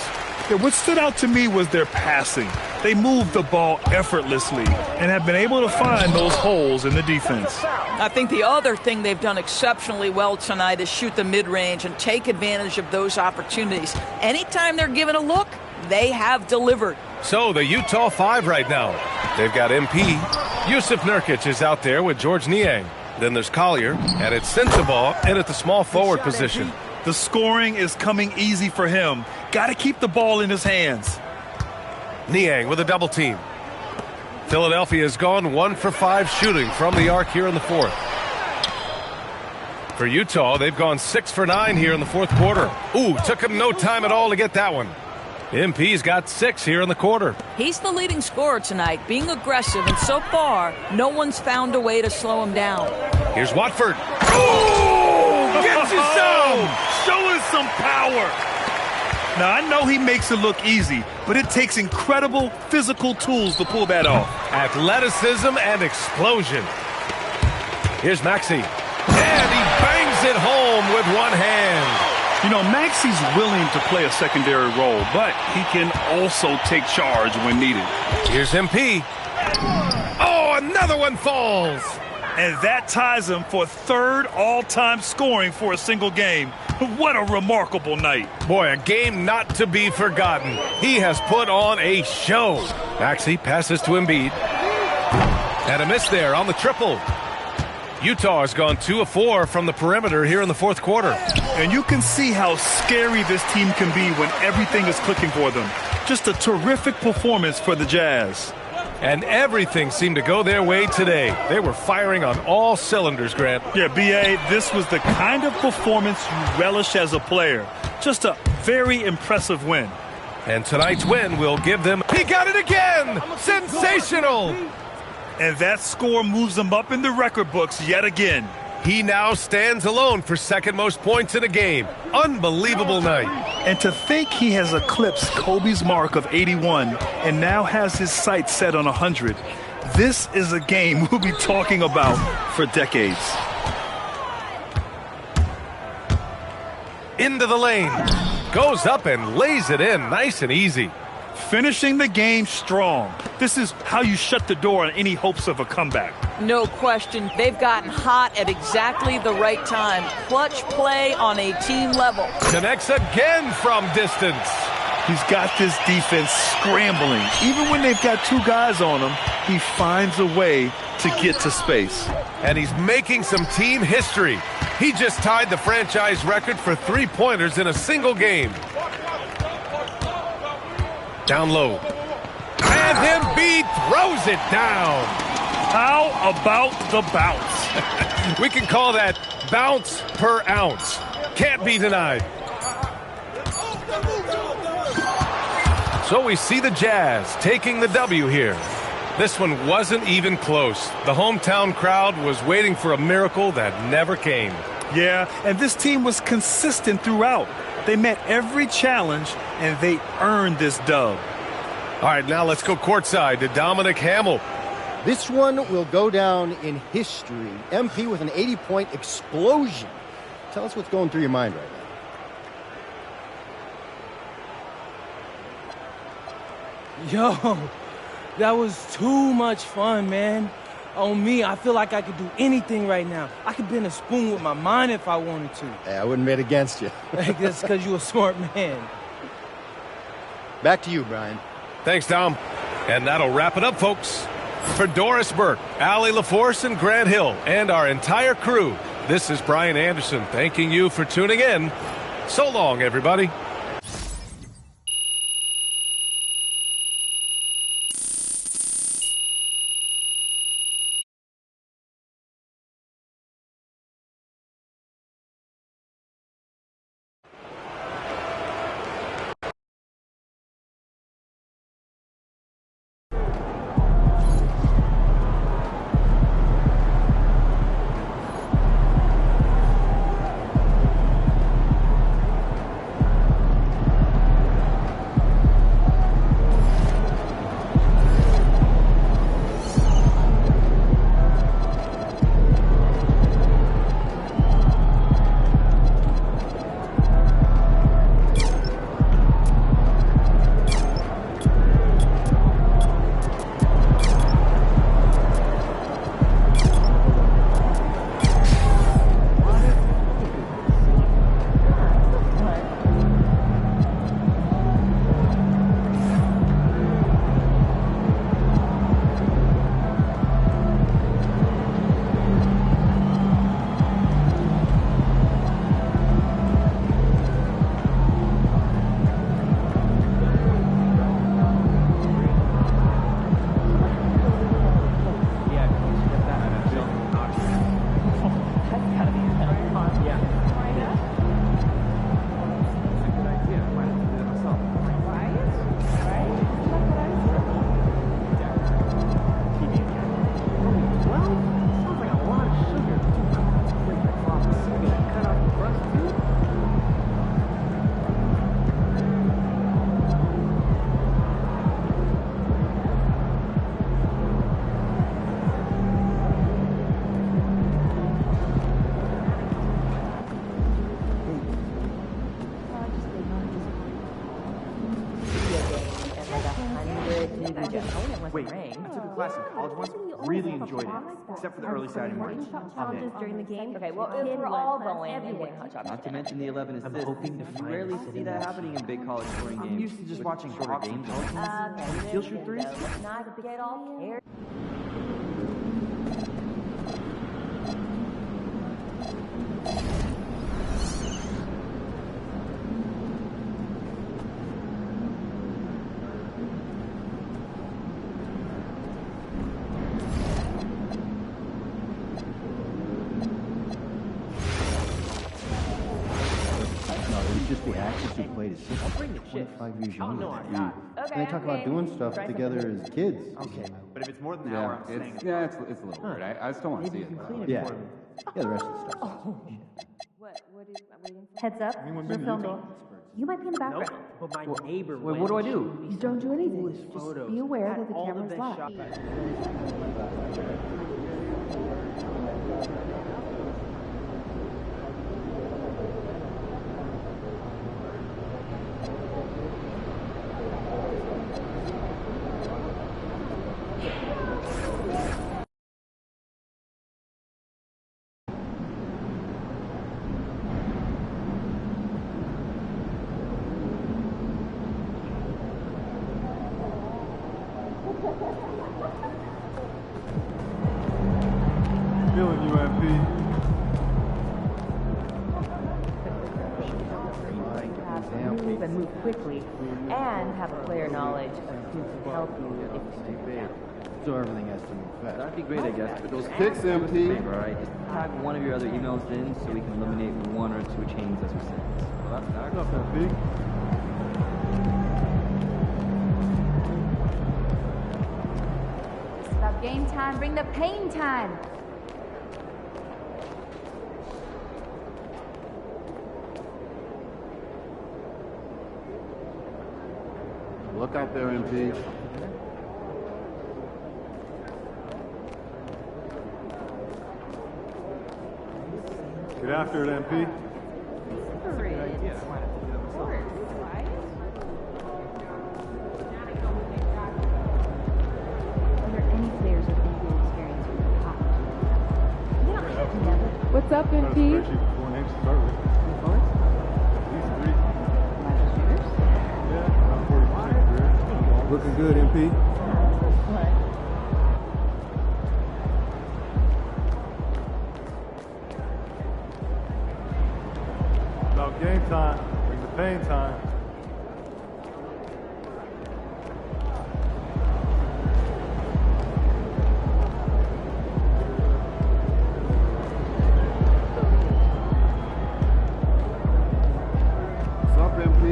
Yeah, what stood out to me was their passing. They moved the ball effortlessly and have been able to find those holes in the defense. I think the other thing they've done exceptionally well tonight is shoot the mid-range and take advantage of those opportunities. Anytime they're given a look, they have delivered. So the Utah 5 right now. They've got MP. Yusuf Nurkic is out there with George Niang. Then there's Collier, and it's Sensabaugh in at the small forward position. The scoring is coming easy for him. Got to keep the ball in his hands. Niang with a double team. Philadelphia has gone 1 for 5 shooting from the arc here in the fourth. For Utah, they've gone 6 for 9 here in the fourth quarter. Ooh, took him no time at all to get that one. MP's got 6 here in the quarter. He's the leading scorer tonight, being aggressive, and so far, no one's found a way to slow him down. Here's Watford. Oh, gets you some! Showing some power. Now, I know he makes it look easy, but it takes incredible physical tools to pull that off. Athleticism and explosion. Here's Maxey. And he bangs it home with one hand. You know, Maxey's willing to play a secondary role, but he can also take charge when needed. Here's MP. Oh, another one falls. And that ties him for third all-time scoring for a single game. What a remarkable night. Boy, a game not to be forgotten. He has put on a show. Maxey passes to Embiid. And a miss there on the triple. Utah has gone 2 of 4 from the perimeter here in the fourth quarter. And you can see how scary this team can be when everything is clicking for them. Just a terrific performance for the Jazz. And everything seemed to go their way today. They were firing on all cylinders, Grant. Yeah, B.A., this was the kind of performance you relish as a player. Just a very impressive win. And tonight's win will give them... He got it again! Sensational! And that score moves them up in the record books yet again. He now stands alone for second most points in a game. Unbelievable night. And to think he has eclipsed Kobe's mark of 81 and now has his sights set on 100. This is a game we'll be talking about for decades. Into the lane. Goes up and lays it in nice and easy. Finishing the game strong. This is how you shut the door on any hopes of a comeback. No question. They've gotten hot at exactly the right time. Clutch play on a team level. Connects again from distance. He's got this defense scrambling. Even when they've got two guys on him, he finds a way to get to space. And he's making some team history. He just tied the franchise record for three-pointers in a single game. Down low. And Embiid throws it down. How about the bounce? We can call that bounce per ounce. Can't be denied. So we see the Jazz taking the W here. This one wasn't even close. The hometown crowd was waiting for a miracle that never came. Yeah, and this team was consistent throughout. They met every challenge, and they earned this dub. All right, now let's go courtside to Dominic Hamill. This one will go down in history. MP with an 80-point explosion. Tell us what's going through your mind right now. Yo, that was too much fun, man. On me, I feel like I could do anything right now. I could bend a spoon with my mind if I wanted to. Hey, I wouldn't bet against you. That's because you're a smart man. Back to you, Brian. Thanks, Dom. And that'll wrap it up, folks. For Doris Burke, Allie LaForce, and Grant Hill, and our entire crew, this is Brian Anderson thanking you for tuning in. So long, everybody. Wait, I took a class in college once, really enjoyed it, except for the early Saturday mornings. During the game. Okay, well, if we're all going and winning hot chocolate. Not to mention the 11 assists. I'm hoping to find. You rarely see that happening in big college scoring games. I'm used to just watching shorter games. Steal shoot threes? Let's not get all carried. just the actors who played his sister, 25 years younger than him. And they talk about doing stuff together as kids. Okay, but if it's more than an hour, I'm saying it's a little weird. I still want to see it. Yeah, the rest of the stuff. Oh. What is waiting for? Heads up, we're filming. You might be in the background. But my neighbor. Wait, what do I do? Don't do anything. Just be aware that the camera's live. Feeling you, MP. Move and move quickly, and have a clear knowledge of who can help you if you fail. So everything has to move fast. That'd be great, I guess. But those picks, MP. Right? Just tag one of your other emails in so we can eliminate one or two chains as we send. Well, that's What's up, MP? It's about game time. Bring the pain time. Look out there, MP. Get after it, MP. What's up, MP? Looking good, MP. About game time. Bring the pain time. What's up, MP?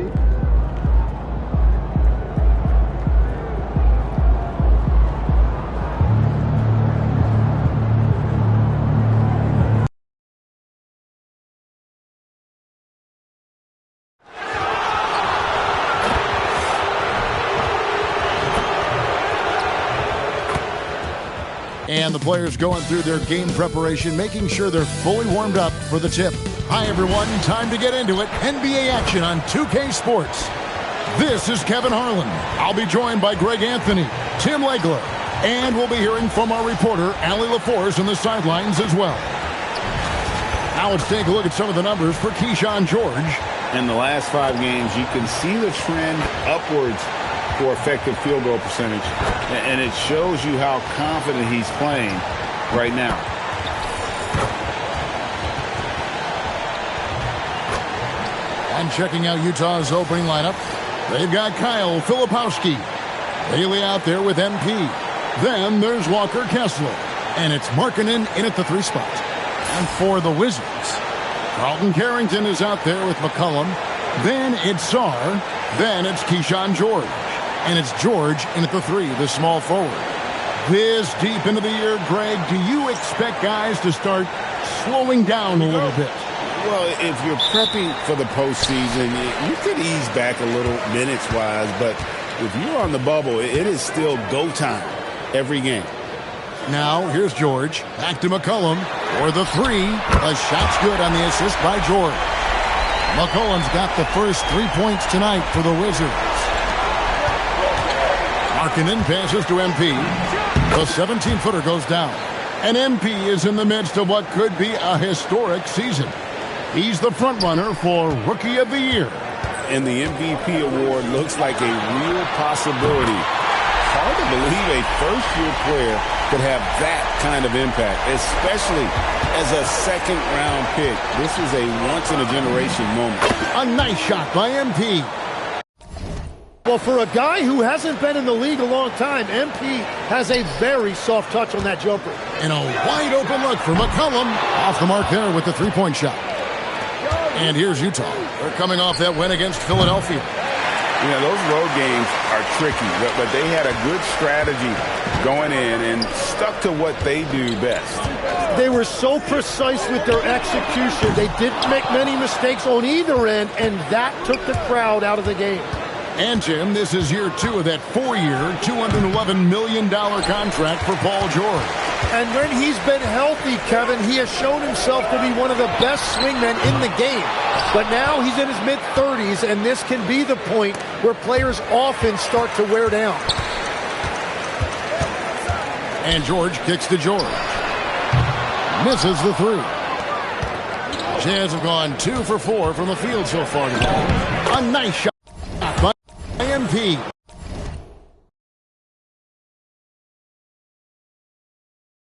And the players going through their game preparation, making sure they're fully warmed up for the tip. Hi, everyone. Time to get into it. NBA action on 2K Sports. This is Kevin Harlan. I'll be joined by Greg Anthony, Tim Legler, and we'll be hearing from our reporter, Allie LaForce, on the sidelines as well. Now let's take a look at some of the numbers for Keyshawn George. In the last 5 games, you can see the trend upwards for effective field goal percentage, and it shows you how confident he's playing right now. And checking out Utah's opening lineup, they've got Kyle Filipowski, Bailey out there with MP. Then there's Walker Kessler, and it's Markkanen in at the 3 spot. And for the Wizards, Carlton Carrington is out there with McCollum. Then it's Sarr. Then it's Keyshawn George. And it's George in at the 3, the small forward. This deep into the year, Greg, do you expect guys to start slowing down a little bit? Well, if you're prepping for the postseason, you could ease back a little minutes-wise, but if you're on the bubble, it is still go time every game. Now, here's George. Back to McCollum for the 3. A shot's good on the assist by George. McCollum's got the first 3 points tonight for the Wizards. Markkanen passes to MP. The 17-footer goes down. And MP is in the midst of what could be a historic season. He's the front-runner for Rookie of the Year. And the MVP award looks like a real possibility. Hard to believe a first-year player could have that kind of impact, especially as a second-round pick. This is a once-in-a-generation moment. A nice shot by MP. Well, for a guy who hasn't been in the league a long time, MP has a very soft touch on that jumper. And a wide open look for McCollum. Off the mark there with the 3-point shot. And here's Utah. They're coming off that win against Philadelphia. You know, those road games are tricky, but they had a good strategy going in and stuck to what they do best. They were so precise with their execution. They didn't make many mistakes on either end, and that took the crowd out of the game. And, Jim, this is year 2 of that 4-year, $211 million contract for Paul George. And when he's been healthy, Kevin, he has shown himself to be one of the best swingmen in the game. But now he's in his mid-30s, and this can be the point where players often start to wear down. And George kicks to George. Misses the 3. Jazz have gone 2 for 4 from the field so far today. A nice shot by MP.